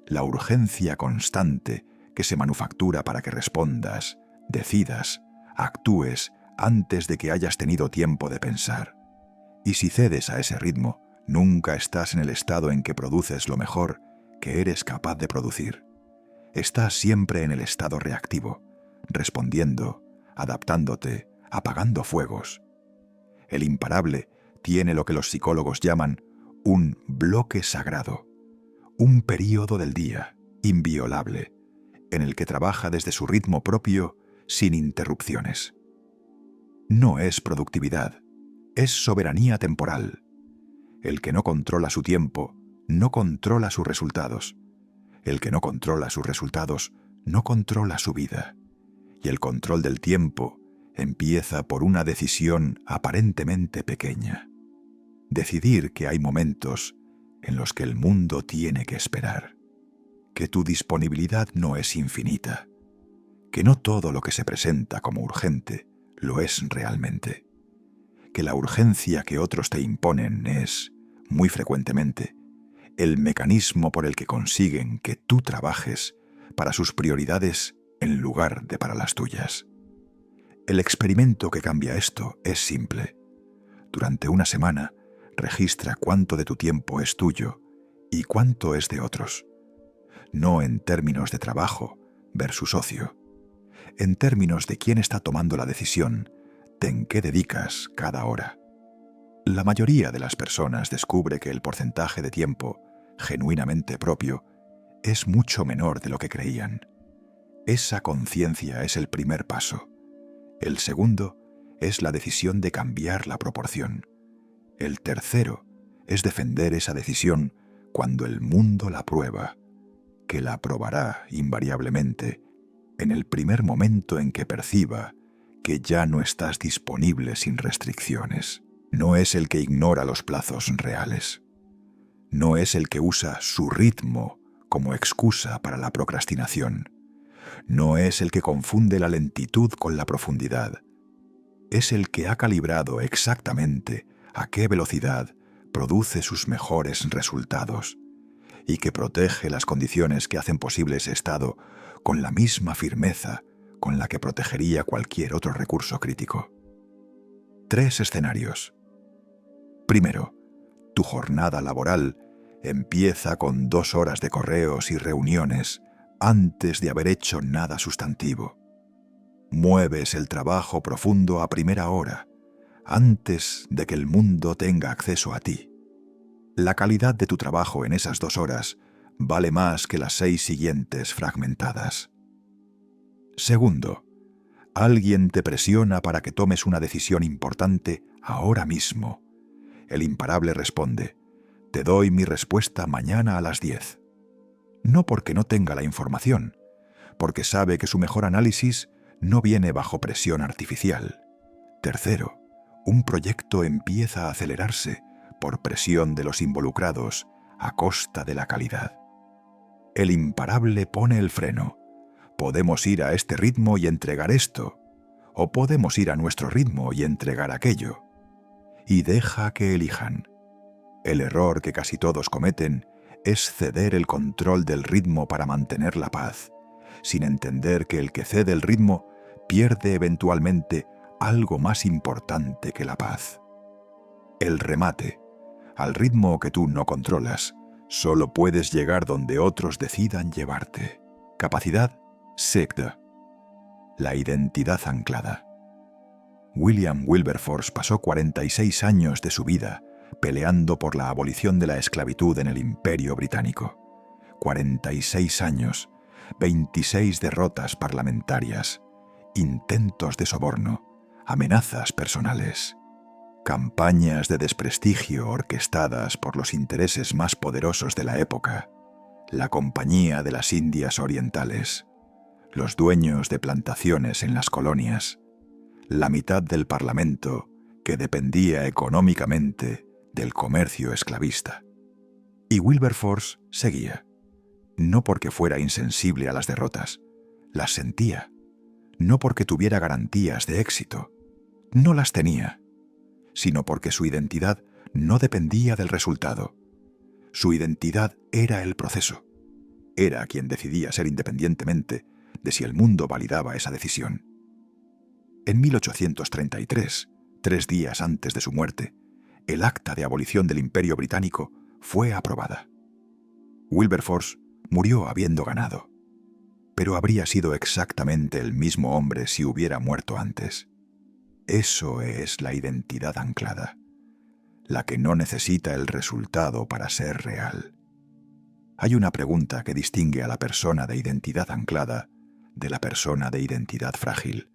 la urgencia constante que se manufactura para que respondas, decidas, actúes antes de que hayas tenido tiempo de pensar. Y si cedes a ese ritmo, nunca estás en el estado en que produces lo mejor que eres capaz de producir. Estás siempre en el estado reactivo, respondiendo, adaptándote, apagando fuegos. El imparable tiene lo que los psicólogos llaman un bloque sagrado, un período del día inviolable, en el que trabaja desde su ritmo propio sin interrupciones. No es productividad, es soberanía temporal. El que no controla su tiempo, no controla sus resultados. El que no controla sus resultados, no controla su vida. Y el control del tiempo empieza por una decisión aparentemente pequeña. Decidir que hay momentos en los que el mundo tiene que esperar, que tu disponibilidad no es infinita, que no todo lo que se presenta como urgente lo es realmente, que la urgencia que otros te imponen es, muy frecuentemente, el mecanismo por el que consiguen que tú trabajes para sus prioridades en lugar de para las tuyas. El experimento que cambia esto es simple. Durante una semana, registra cuánto de tu tiempo es tuyo y cuánto es de otros. No en términos de trabajo versus ocio, en términos de quién está tomando la decisión de en qué dedicas cada hora. La mayoría de las personas descubre que el porcentaje de tiempo genuinamente propio es mucho menor de lo que creían. Esa conciencia es el primer paso. El segundo es la decisión de cambiar la proporción. El tercero es defender esa decisión cuando el mundo la prueba, que la probará invariablemente en el primer momento en que perciba que ya no estás disponible sin restricciones. No es el que ignora los plazos reales. No es el que usa su ritmo como excusa para la procrastinación. No es el que confunde la lentitud con la profundidad. Es el que ha calibrado exactamente a qué velocidad produce sus mejores resultados y que protege las condiciones que hacen posible ese estado con la misma firmeza con la que protegería cualquier otro recurso crítico. 3 escenarios. Primero, tu jornada laboral empieza con 2 horas de correos y reuniones antes de haber hecho nada sustantivo. Mueves el trabajo profundo a primera hora, antes de que el mundo tenga acceso a ti. La calidad de tu trabajo en esas 2 horas vale más que las 6 siguientes fragmentadas. Segundo, alguien te presiona para que tomes una decisión importante ahora mismo. El imparable responde: te doy mi respuesta mañana a las 10. No porque no tenga la información, porque sabe que su mejor análisis no viene bajo presión artificial. Tercero, un proyecto empieza a acelerarse por presión de los involucrados a costa de la calidad. El imparable pone el freno. Podemos ir a este ritmo y entregar esto, o podemos ir a nuestro ritmo y entregar aquello. Y deja que elijan. El error que casi todos cometen es ceder el control del ritmo para mantener la paz, sin entender que el que cede el ritmo pierde eventualmente algo más importante que la paz. El remate. Al ritmo que tú no controlas, solo puedes llegar donde otros decidan llevarte. Capacidad SIGD. La identidad anclada. William Wilberforce pasó 46 años de su vida peleando por la abolición de la esclavitud en el Imperio Británico. 46 años, 26 derrotas parlamentarias, intentos de soborno, amenazas personales, campañas de desprestigio orquestadas por los intereses más poderosos de la época, la Compañía de las Indias Orientales, los dueños de plantaciones en las colonias, la mitad del Parlamento que dependía económicamente del comercio esclavista. Y Wilberforce seguía, no porque fuera insensible a las derrotas, las sentía, no porque tuviera garantías de éxito, no las tenía, sino porque su identidad no dependía del resultado. Su identidad era el proceso. Era quien decidía ser independientemente de si el mundo validaba esa decisión. En 1833, 3 días antes de su muerte, el acta de abolición del Imperio Británico fue aprobada. Wilberforce murió habiendo ganado, pero habría sido exactamente el mismo hombre si hubiera muerto antes. Eso es la identidad anclada, la que no necesita el resultado para ser real. Hay una pregunta que distingue a la persona de identidad anclada de la persona de identidad frágil.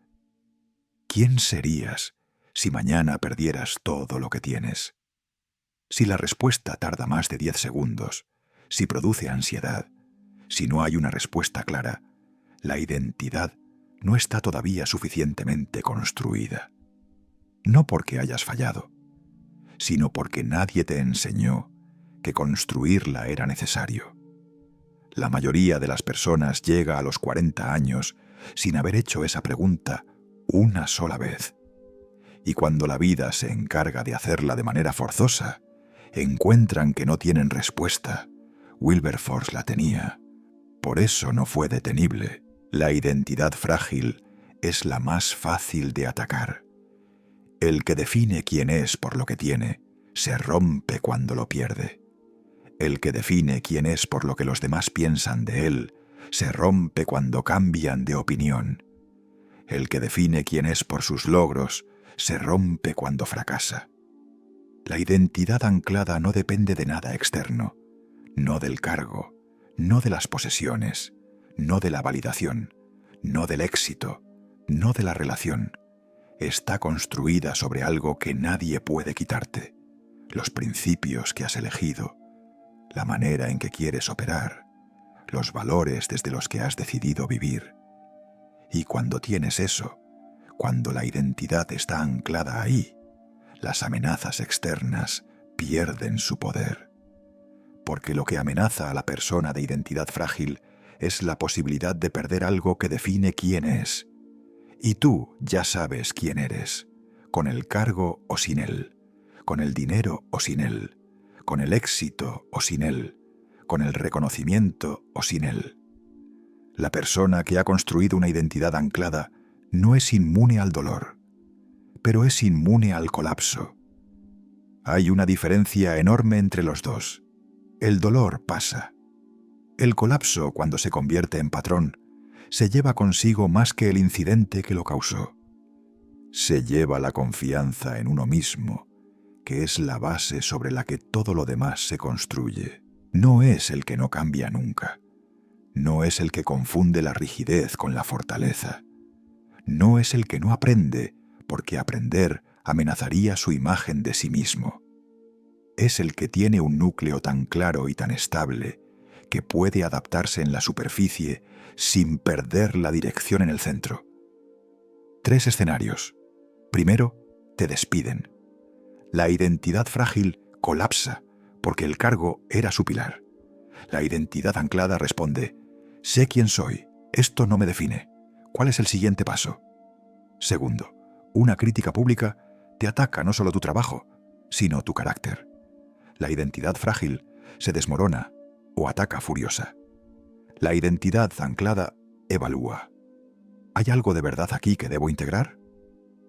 ¿Quién serías si mañana perdieras todo lo que tienes? Si la respuesta tarda más de 10 segundos, si produce ansiedad, si no hay una respuesta clara, la identidad no está todavía suficientemente construida. No porque hayas fallado, sino porque nadie te enseñó que construirla era necesario. La mayoría de las personas llega a los 40 años sin haber hecho esa pregunta una sola vez. Y cuando la vida se encarga de hacerla de manera forzosa, encuentran que no tienen respuesta. Wilberforce la tenía. Por eso no fue detenible. La identidad frágil es la más fácil de atacar. El que define quién es por lo que tiene, se rompe cuando lo pierde. El que define quién es por lo que los demás piensan de él, se rompe cuando cambian de opinión. El que define quién es por sus logros, se rompe cuando fracasa. La identidad anclada no depende de nada externo, no del cargo, no de las posesiones, no de la validación, no del éxito, no de la relación. Está construida sobre algo que nadie puede quitarte, los principios que has elegido, la manera en que quieres operar, los valores desde los que has decidido vivir. Y cuando tienes eso, cuando la identidad está anclada ahí, las amenazas externas pierden su poder. Porque lo que amenaza a la persona de identidad frágil es la posibilidad de perder algo que define quién es. Y tú ya sabes quién eres, con el cargo o sin él, con el dinero o sin él, con el éxito o sin él, con el reconocimiento o sin él. La persona que ha construido una identidad anclada no es inmune al dolor, pero es inmune al colapso. Hay una diferencia enorme entre los dos. El dolor pasa. El colapso, cuando se convierte en patrón, se lleva consigo más que el incidente que lo causó. Se lleva la confianza en uno mismo, que es la base sobre la que todo lo demás se construye. No es el que no cambia nunca. No es el que confunde la rigidez con la fortaleza. No es el que no aprende, porque aprender amenazaría su imagen de sí mismo. Es el que tiene un núcleo tan claro y tan estable que puede adaptarse en la superficie sin perder la dirección en el centro. 3 escenarios. Primero, te despiden. La identidad frágil colapsa porque el cargo era su pilar. La identidad anclada responde: sé quién soy, esto no me define. ¿Cuál es el siguiente paso? Segundo, una crítica pública te ataca no solo tu trabajo, sino tu carácter. La identidad frágil se desmorona o ataca furiosa. La identidad anclada evalúa. ¿Hay algo de verdad aquí que debo integrar?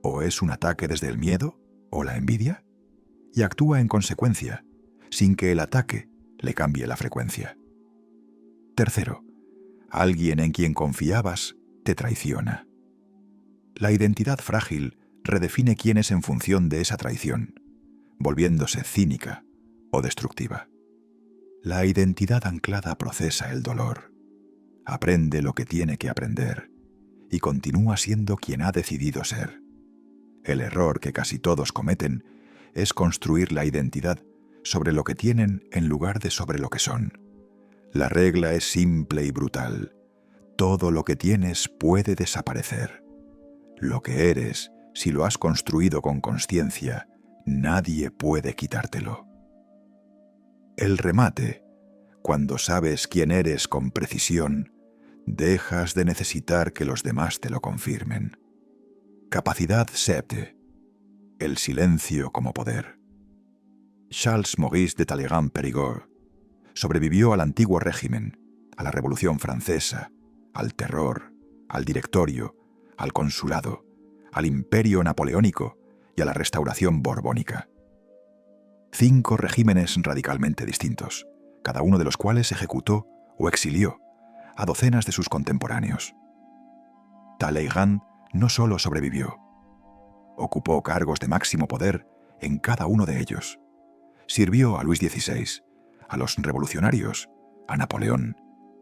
¿O es un ataque desde el miedo o la envidia? Y actúa en consecuencia, sin que el ataque le cambie la frecuencia. Tercero, alguien en quien confiabas te traiciona. La identidad frágil redefine quién es en función de esa traición, volviéndose cínica o destructiva. La identidad anclada procesa el dolor, aprende lo que tiene que aprender y continúa siendo quien ha decidido ser. El error que casi todos cometen es construir la identidad sobre lo que tienen en lugar de sobre lo que son. La regla es simple y brutal. Todo lo que tienes puede desaparecer. Lo que eres, si lo has construido con consciencia, nadie puede quitártelo. El remate: cuando sabes quién eres con precisión, dejas de necesitar que los demás te lo confirmen. Capacidad 7. El silencio como poder. Charles Maurice de Talleyrand-Périgord sobrevivió al antiguo régimen, a la Revolución Francesa, al terror, al directorio, al consulado, al imperio napoleónico y a la restauración borbónica. 5 regímenes radicalmente distintos, cada uno de los cuales ejecutó o exilió a docenas de sus contemporáneos. Talleyrand no solo sobrevivió, ocupó cargos de máximo poder en cada uno de ellos. Sirvió a Luis XVI, a los revolucionarios, a Napoleón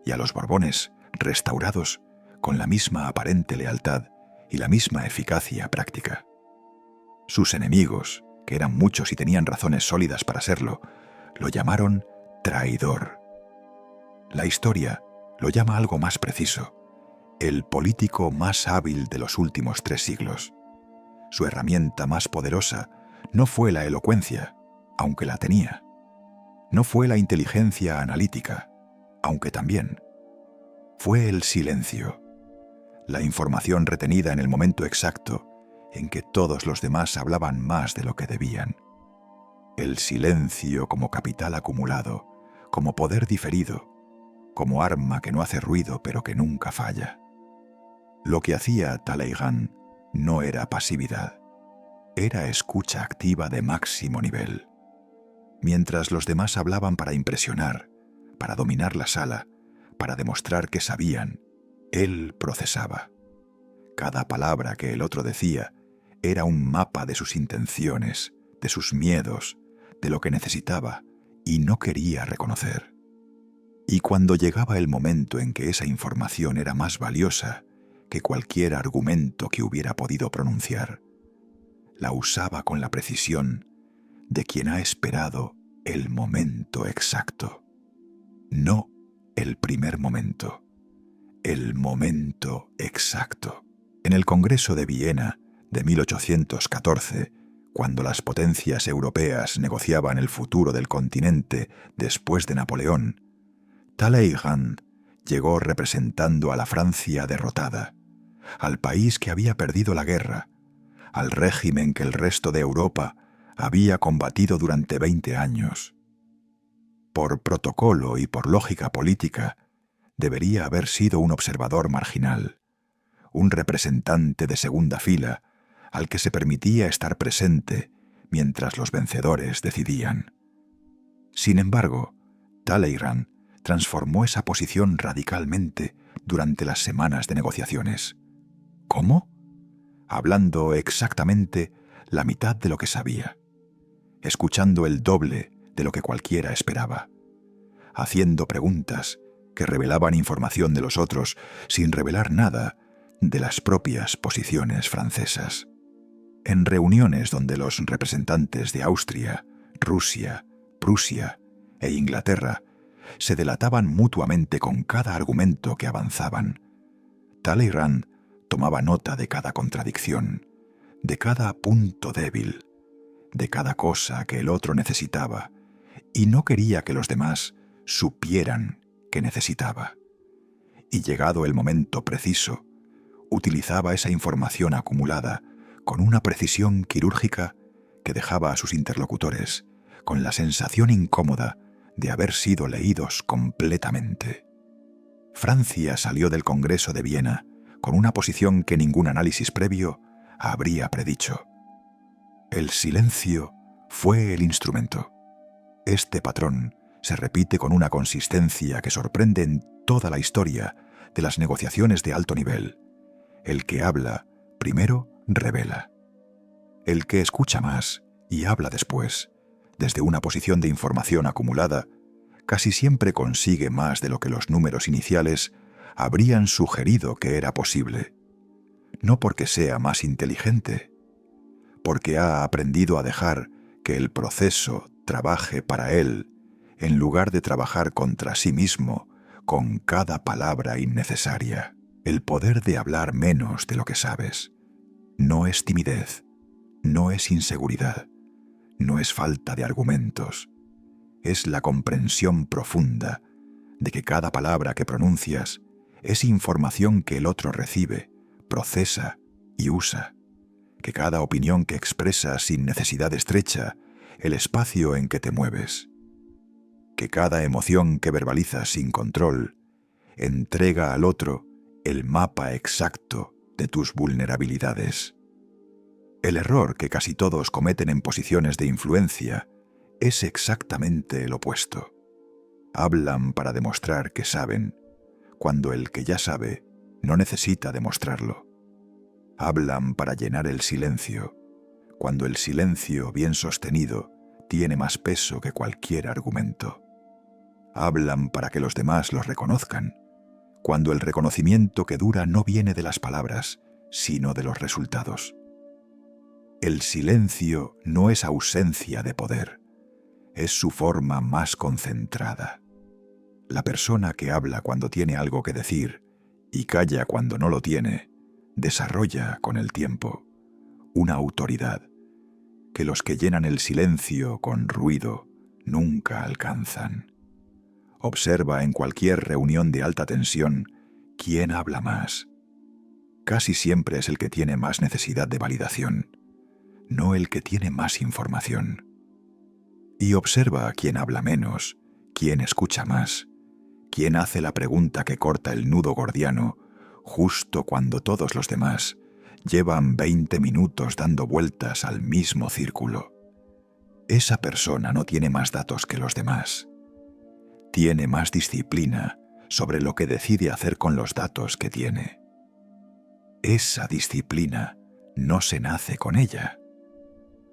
y a los Borbones restaurados con la misma aparente lealtad y la misma eficacia práctica. Sus enemigos, que eran muchos y tenían razones sólidas para serlo, lo llamaron traidor. La historia lo llama algo más preciso: el político más hábil de los últimos 3 siglos. Su herramienta más poderosa no fue la elocuencia, aunque la tenía. No fue la inteligencia analítica, aunque también. Fue el silencio, la información retenida en el momento exacto en que todos los demás hablaban más de lo que debían. El silencio como capital acumulado, como poder diferido, como arma que no hace ruido pero que nunca falla. Lo que hacía Talleyrand no era pasividad, era escucha activa de máximo nivel. Mientras los demás hablaban para impresionar, para dominar la sala, para demostrar que sabían, él procesaba. Cada palabra que el otro decía era un mapa de sus intenciones, de sus miedos, de lo que necesitaba y no quería reconocer. Y cuando llegaba el momento en que esa información era más valiosa que cualquier argumento que hubiera podido pronunciar, la usaba con la precisión de quien ha esperado el momento exacto. No el primer momento, el momento exacto. En el Congreso de Viena de 1814, cuando las potencias europeas negociaban el futuro del continente después de Napoleón, Talleyrand llegó representando a la Francia derrotada, al país que había perdido la guerra, al régimen que el resto de Europa había combatido durante 20 años. Por protocolo y por lógica política, debería haber sido un observador marginal, un representante de segunda fila al que se permitía estar presente mientras los vencedores decidían. Sin embargo, Talleyrand transformó esa posición radicalmente durante las semanas de negociaciones. ¿Cómo? Hablando exactamente la mitad de lo que sabía, escuchando el doble de lo que cualquiera esperaba, haciendo preguntas que revelaban información de los otros sin revelar nada de las propias posiciones francesas. En reuniones donde los representantes de Austria, Rusia, Prusia e Inglaterra se delataban mutuamente con cada argumento que avanzaban, Talleyrand tomaba nota de cada contradicción, de cada punto débil, de cada cosa que el otro necesitaba, y no quería que los demás supieran que necesitaba. Y llegado el momento preciso, utilizaba esa información acumulada con una precisión quirúrgica que dejaba a sus interlocutores con la sensación incómoda de haber sido leídos completamente. Francia salió del Congreso de Viena con una posición que ningún análisis previo habría predicho. El silencio fue el instrumento. Este patrón se repite con una consistencia que sorprende en toda la historia de las negociaciones de alto nivel. El que habla primero revela. El que escucha más y habla después, desde una posición de información acumulada, casi siempre consigue más de lo que los números iniciales habrían sugerido que era posible. No porque sea más inteligente, porque ha aprendido a dejar que el proceso trabaje para él, en lugar de trabajar contra sí mismo con cada palabra innecesaria. El poder de hablar menos de lo que sabes no es timidez, no es inseguridad, no es falta de argumentos. Es la comprensión profunda de que cada palabra que pronuncias es información que el otro recibe, procesa y usa, que cada opinión que expresas sin necesidad estrecha el espacio en que te mueves, que cada emoción que verbalizas sin control entrega al otro el mapa exacto de tus vulnerabilidades. El error que casi todos cometen en posiciones de influencia es exactamente el opuesto. Hablan para demostrar que saben, cuando el que ya sabe no necesita demostrarlo. Hablan para llenar el silencio, cuando el silencio bien sostenido tiene más peso que cualquier argumento. Hablan para que los demás los reconozcan, cuando el reconocimiento que dura no viene de las palabras, sino de los resultados. El silencio no es ausencia de poder, es su forma más concentrada. La persona que habla cuando tiene algo que decir y calla cuando no lo tiene, desarrolla con el tiempo una autoridad que los que llenan el silencio con ruido nunca alcanzan. Observa en cualquier reunión de alta tensión quién habla más. Casi siempre es el que tiene más necesidad de validación, no el que tiene más información. Y observa a quién habla menos, quién escucha más, quién hace la pregunta que corta el nudo gordiano justo cuando todos los demás llevan 20 minutos dando vueltas al mismo círculo. Esa persona no tiene más datos que los demás. Tiene más disciplina sobre lo que decide hacer con los datos que tiene. Esa disciplina no se nace con ella.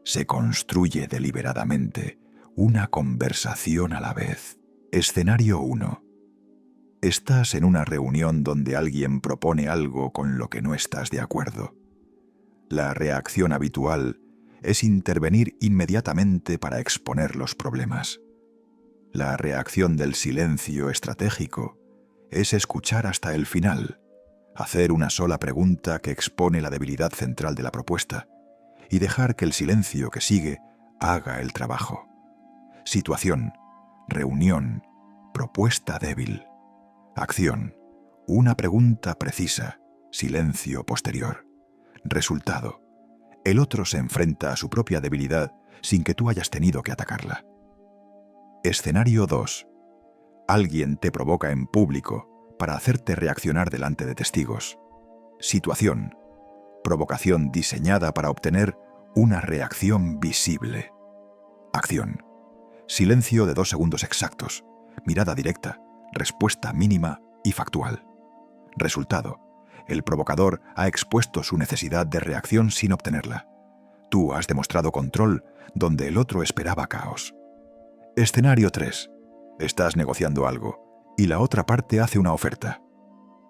Se construye deliberadamente, una conversación a la vez. Escenario 1. Estás en una reunión donde alguien propone algo con lo que no estás de acuerdo. La reacción habitual es intervenir inmediatamente para exponer los problemas. La reacción del silencio estratégico es escuchar hasta el final, hacer una sola pregunta que expone la debilidad central de la propuesta y dejar que el silencio que sigue haga el trabajo. Situación, reunión, propuesta débil. Acción, una pregunta precisa, silencio posterior. Resultado, el otro se enfrenta a su propia debilidad sin que tú hayas tenido que atacarla. Escenario 2. Alguien te provoca en público para hacerte reaccionar delante de testigos. Situación, provocación diseñada para obtener una reacción visible. Acción, silencio de 2 segundos exactos, mirada directa, respuesta mínima y factual. Resultado, el provocador ha expuesto su necesidad de reacción sin obtenerla. Tú has demostrado control donde el otro esperaba caos. Escenario 3. Estás negociando algo y la otra parte hace una oferta.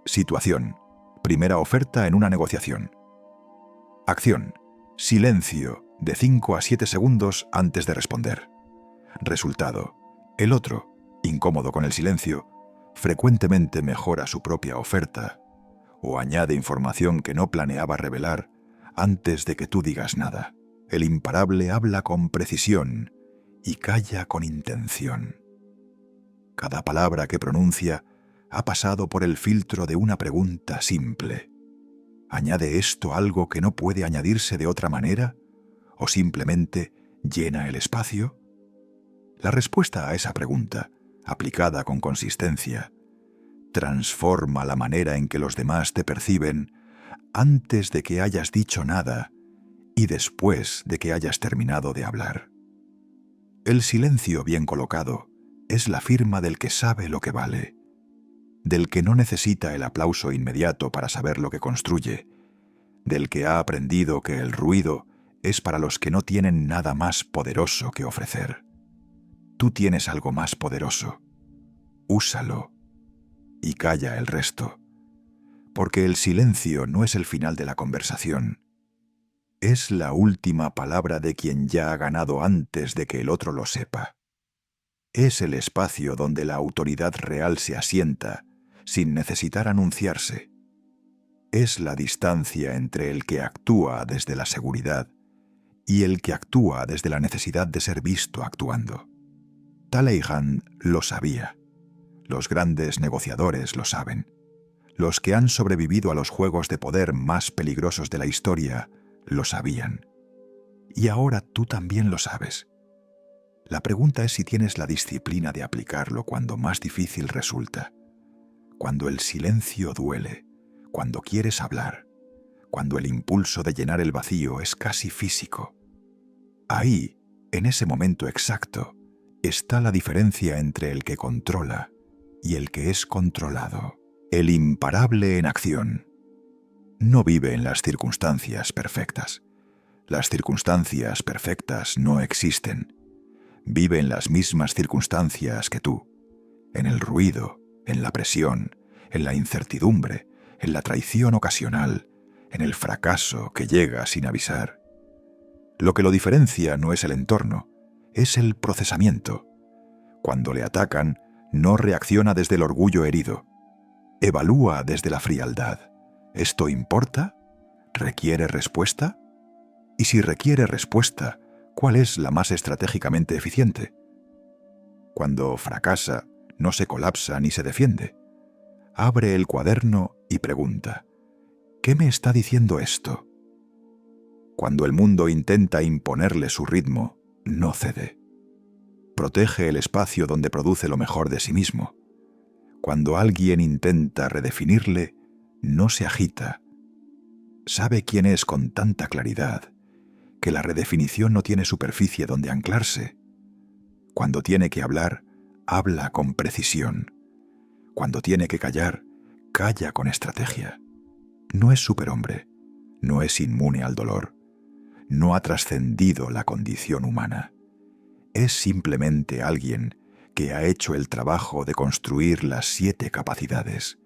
Situación. Primera oferta en una negociación. Acción. Silencio de 5 a 7 segundos antes de responder. Resultado. El otro, incómodo con el silencio, frecuentemente mejora su propia oferta o añade información que no planeaba revelar antes de que tú digas nada. El imparable habla con precisión y calla con intención. Cada palabra que pronuncia ha pasado por el filtro de una pregunta simple. ¿Añade esto algo que no puede añadirse de otra manera? ¿O simplemente llena el espacio? La respuesta a esa pregunta, aplicada con consistencia, transforma la manera en que los demás te perciben antes de que hayas dicho nada y después de que hayas terminado de hablar. El silencio bien colocado es la firma del que sabe lo que vale, del que no necesita el aplauso inmediato para saber lo que construye, del que ha aprendido que el ruido es para los que no tienen nada más poderoso que ofrecer. Tú tienes algo más poderoso. Úsalo y calla el resto, porque el silencio no es el final de la conversación. Es la última palabra de quien ya ha ganado antes de que el otro lo sepa. Es el espacio donde la autoridad real se asienta, sin necesitar anunciarse. Es la distancia entre el que actúa desde la seguridad y el que actúa desde la necesidad de ser visto actuando. Talleyrand lo sabía. Los grandes negociadores lo saben. Los que han sobrevivido a los juegos de poder más peligrosos de la historia lo sabían. Y ahora tú también lo sabes. La pregunta es si tienes la disciplina de aplicarlo cuando más difícil resulta, cuando el silencio duele, cuando quieres hablar, cuando el impulso de llenar el vacío es casi físico. Ahí, en ese momento exacto, está la diferencia entre el que controla y el que es controlado. El imparable en acción no vive en las circunstancias perfectas. Las circunstancias perfectas no existen. Vive en las mismas circunstancias que tú, en el ruido, en la presión, en la incertidumbre, en la traición ocasional, en el fracaso que llega sin avisar. Lo que lo diferencia no es el entorno, es el procesamiento. Cuando le atacan, no reacciona desde el orgullo herido. Evalúa desde la frialdad. ¿Esto importa? ¿Requiere respuesta? Y si requiere respuesta, ¿cuál es la más estratégicamente eficiente? Cuando fracasa, no se colapsa ni se defiende. Abre el cuaderno y pregunta: ¿qué me está diciendo esto? Cuando el mundo intenta imponerle su ritmo, no cede. Protege el espacio donde produce lo mejor de sí mismo. Cuando alguien intenta redefinirle, no se agita. Sabe quién es con tanta claridad que la redefinición no tiene superficie donde anclarse. Cuando tiene que hablar, habla con precisión. Cuando tiene que callar, calla con estrategia. No es superhombre, no es inmune al dolor, no ha trascendido la condición humana. Es simplemente alguien que ha hecho el trabajo de construir las 7 capacidades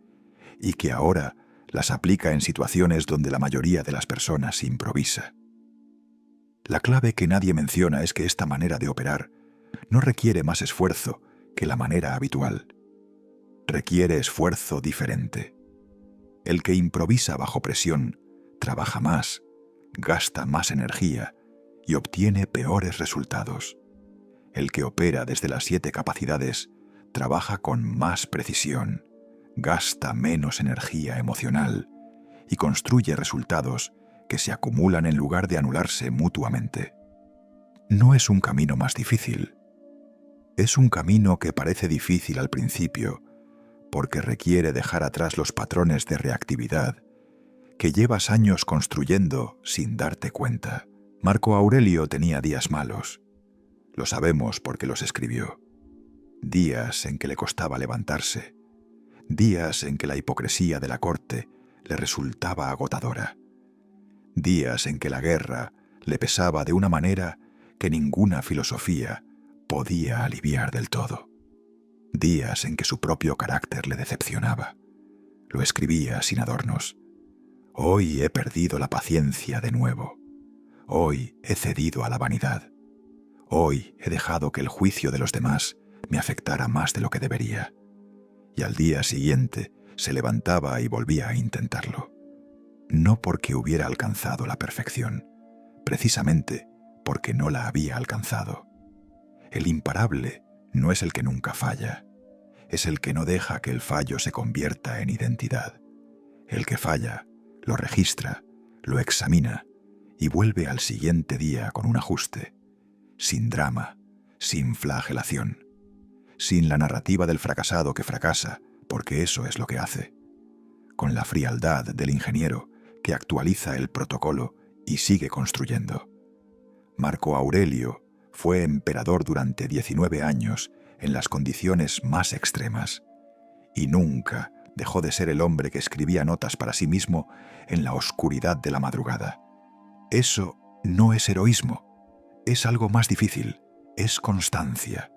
y que ahora las aplica en situaciones donde la mayoría de las personas improvisa. La clave que nadie menciona es que esta manera de operar no requiere más esfuerzo que la manera habitual. Requiere esfuerzo diferente. El que improvisa bajo presión trabaja más, gasta más energía y obtiene peores resultados. El que opera desde las 7 capacidades trabaja con más precisión, gasta menos energía emocional y construye resultados que se acumulan en lugar de anularse mutuamente. No es un camino más difícil. Es un camino que parece difícil al principio, porque requiere dejar atrás los patrones de reactividad que llevas años construyendo sin darte cuenta. Marco Aurelio tenía días malos. Lo sabemos porque los escribió. Días en que le costaba levantarse. Días en que la hipocresía de la corte le resultaba agotadora. Días en que la guerra le pesaba de una manera que ninguna filosofía podía aliviar del todo. Días en que su propio carácter le decepcionaba. Lo escribía sin adornos. Hoy he perdido la paciencia de nuevo. Hoy he cedido a la vanidad. Hoy he dejado que el juicio de los demás me afectara más de lo que debería. Y al día siguiente se levantaba y volvía a intentarlo. No porque hubiera alcanzado la perfección, precisamente porque no la había alcanzado. El imparable no es el que nunca falla, es el que no deja que el fallo se convierta en identidad. El que falla, lo registra, lo examina y vuelve al siguiente día con un ajuste, sin drama, sin flagelación, sin la narrativa del fracasado que fracasa, porque eso es lo que hace, con la frialdad del ingeniero que actualiza el protocolo y sigue construyendo. Marco Aurelio fue emperador durante 19 años en las condiciones más extremas y nunca dejó de ser el hombre que escribía notas para sí mismo en la oscuridad de la madrugada. Eso no es heroísmo, es algo más difícil, es constancia.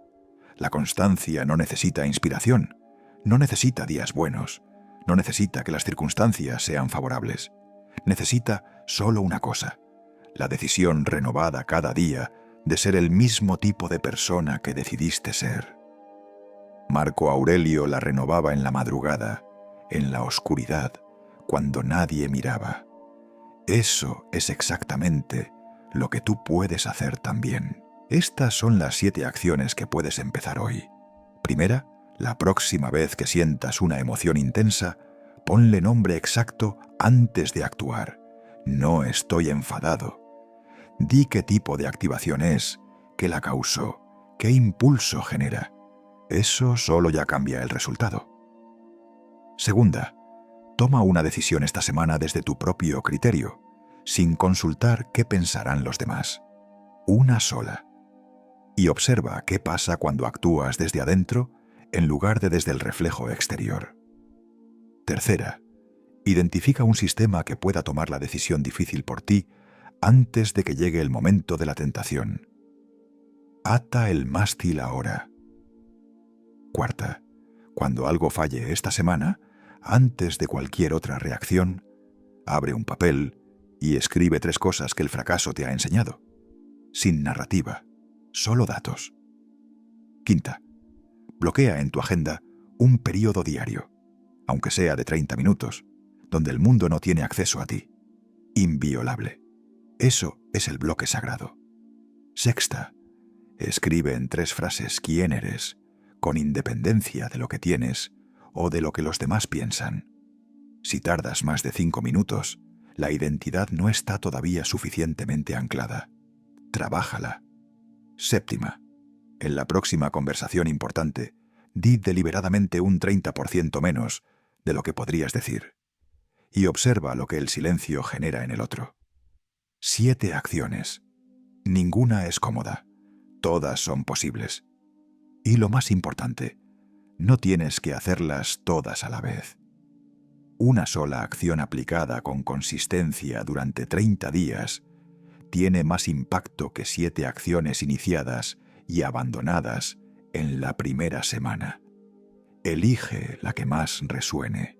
La constancia no necesita inspiración, no necesita días buenos, no necesita que las circunstancias sean favorables. Necesita solo una cosa, la decisión renovada cada día de ser el mismo tipo de persona que decidiste ser. Marco Aurelio la renovaba en la madrugada, en la oscuridad, cuando nadie miraba. Eso es exactamente lo que tú puedes hacer también. Estas son las 7 acciones que puedes empezar hoy. Primera, la próxima vez que sientas una emoción intensa, ponle nombre exacto antes de actuar. No estoy enfadado. Di qué tipo de activación es, qué la causó, qué impulso genera. Eso solo ya cambia el resultado. Segunda, toma una decisión esta semana desde tu propio criterio, sin consultar qué pensarán los demás. Una sola. Y observa qué pasa cuando actúas desde adentro en lugar de desde el reflejo exterior. Tercera, identifica un sistema que pueda tomar la decisión difícil por ti antes de que llegue el momento de la tentación. Ata el mástil ahora. Cuarta, cuando algo falle esta semana, antes de cualquier otra reacción, abre un papel y escribe 3 cosas que el fracaso te ha enseñado. Sin narrativa, solo datos. Quinta, bloquea en tu agenda un período diario, aunque sea de 30 minutos, donde el mundo no tiene acceso a ti. Inviolable. Eso es el bloque sagrado. Sexta, escribe en 3 frases quién eres, con independencia de lo que tienes o de lo que los demás piensan. Si tardas más de 5 minutos, la identidad no está todavía suficientemente anclada. Trabájala. Séptima, en la próxima conversación importante, di deliberadamente un 30% menos de lo que podrías decir. Y observa lo que el silencio genera en el otro. 7 acciones. Ninguna es cómoda. Todas son posibles. Y lo más importante, no tienes que hacerlas todas a la vez. Una sola acción aplicada con consistencia durante 30 días tiene más impacto que 7 acciones iniciadas y abandonadas en la primera semana. Elige la que más resuene.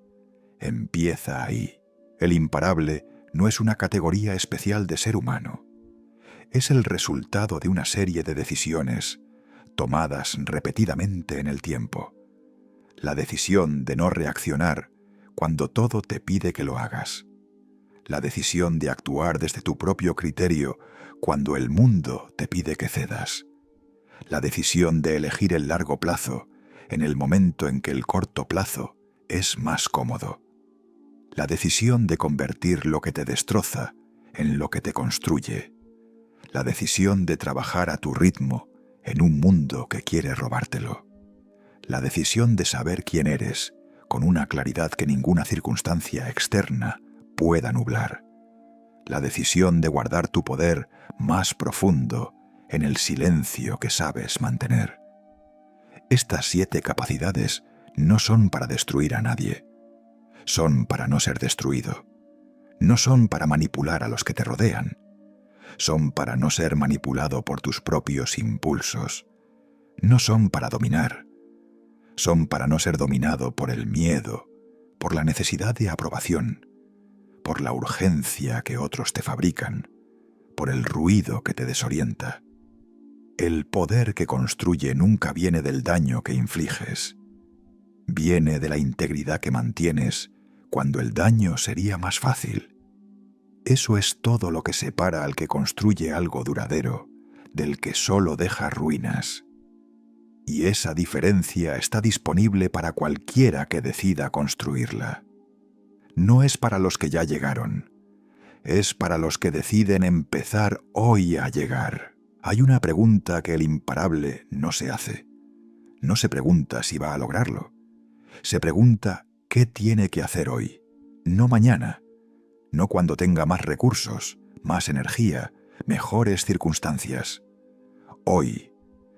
Empieza ahí. El imparable no es una categoría especial de ser humano. Es el resultado de una serie de decisiones tomadas repetidamente en el tiempo. La decisión de no reaccionar cuando todo te pide que lo hagas. La decisión de actuar desde tu propio criterio cuando el mundo te pide que cedas. La decisión de elegir el largo plazo en el momento en que el corto plazo es más cómodo. La decisión de convertir lo que te destroza en lo que te construye. La decisión de trabajar a tu ritmo en un mundo que quiere robártelo. La decisión de saber quién eres con una claridad que ninguna circunstancia externa pueda nublar. La decisión de guardar tu poder más profundo en el silencio que sabes mantener. Estas 7 capacidades no son para destruir a nadie. Son para no ser destruido. No son para manipular a los que te rodean. Son para no ser manipulado por tus propios impulsos. No son para dominar. Son para no ser dominado por el miedo, por la necesidad de aprobación, por la urgencia que otros te fabrican, por el ruido que te desorienta. El poder que construye nunca viene del daño que infliges. Viene de la integridad que mantienes cuando el daño sería más fácil. Eso es todo lo que separa al que construye algo duradero del que solo deja ruinas. Y esa diferencia está disponible para cualquiera que decida construirla. No es para los que ya llegaron, es para los que deciden empezar hoy a llegar. Hay una pregunta que el imparable no se hace. No se pregunta si va a lograrlo. Se pregunta qué tiene que hacer hoy, no mañana, no cuando tenga más recursos, más energía, mejores circunstancias. Hoy,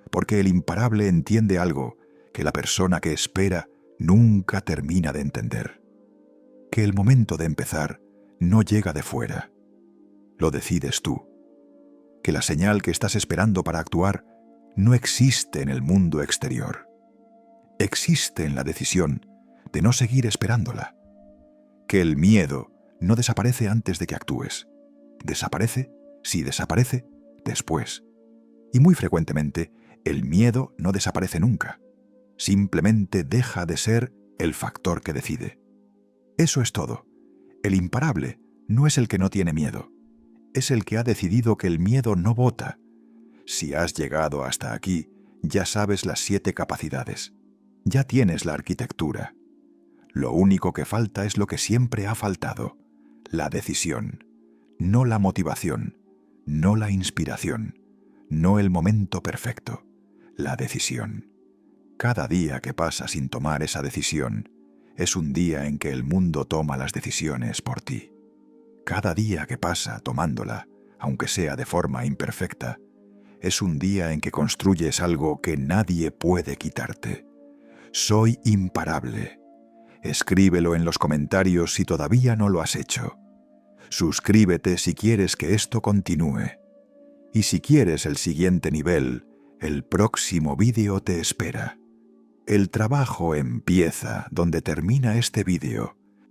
porque el imparable entiende algo que la persona que espera nunca termina de entender. Que el momento de empezar no llega de fuera. Lo decides tú. Que la señal que estás esperando para actuar no existe en el mundo exterior. Existe en la decisión de no seguir esperándola. Que el miedo no desaparece antes de que actúes. Desaparece, sí desaparece, después. Y muy frecuentemente, el miedo no desaparece nunca. Simplemente deja de ser el factor que decide. Eso es todo. El imparable no es el que no tiene miedo. Es el que ha decidido que el miedo no vota. Si has llegado hasta aquí, ya sabes las 7 capacidades. Ya tienes la arquitectura. Lo único que falta es lo que siempre ha faltado: la decisión. No la motivación, no la inspiración, no el momento perfecto. La decisión. Cada día que pasa sin tomar esa decisión es un día en que el mundo toma las decisiones por ti. Cada día que pasa tomándola, aunque sea de forma imperfecta, es un día en que construyes algo que nadie puede quitarte. Soy imparable. Escríbelo en los comentarios si todavía no lo has hecho. Suscríbete si quieres que esto continúe. Y si quieres el siguiente nivel, el próximo vídeo te espera. El trabajo empieza donde termina este vídeo.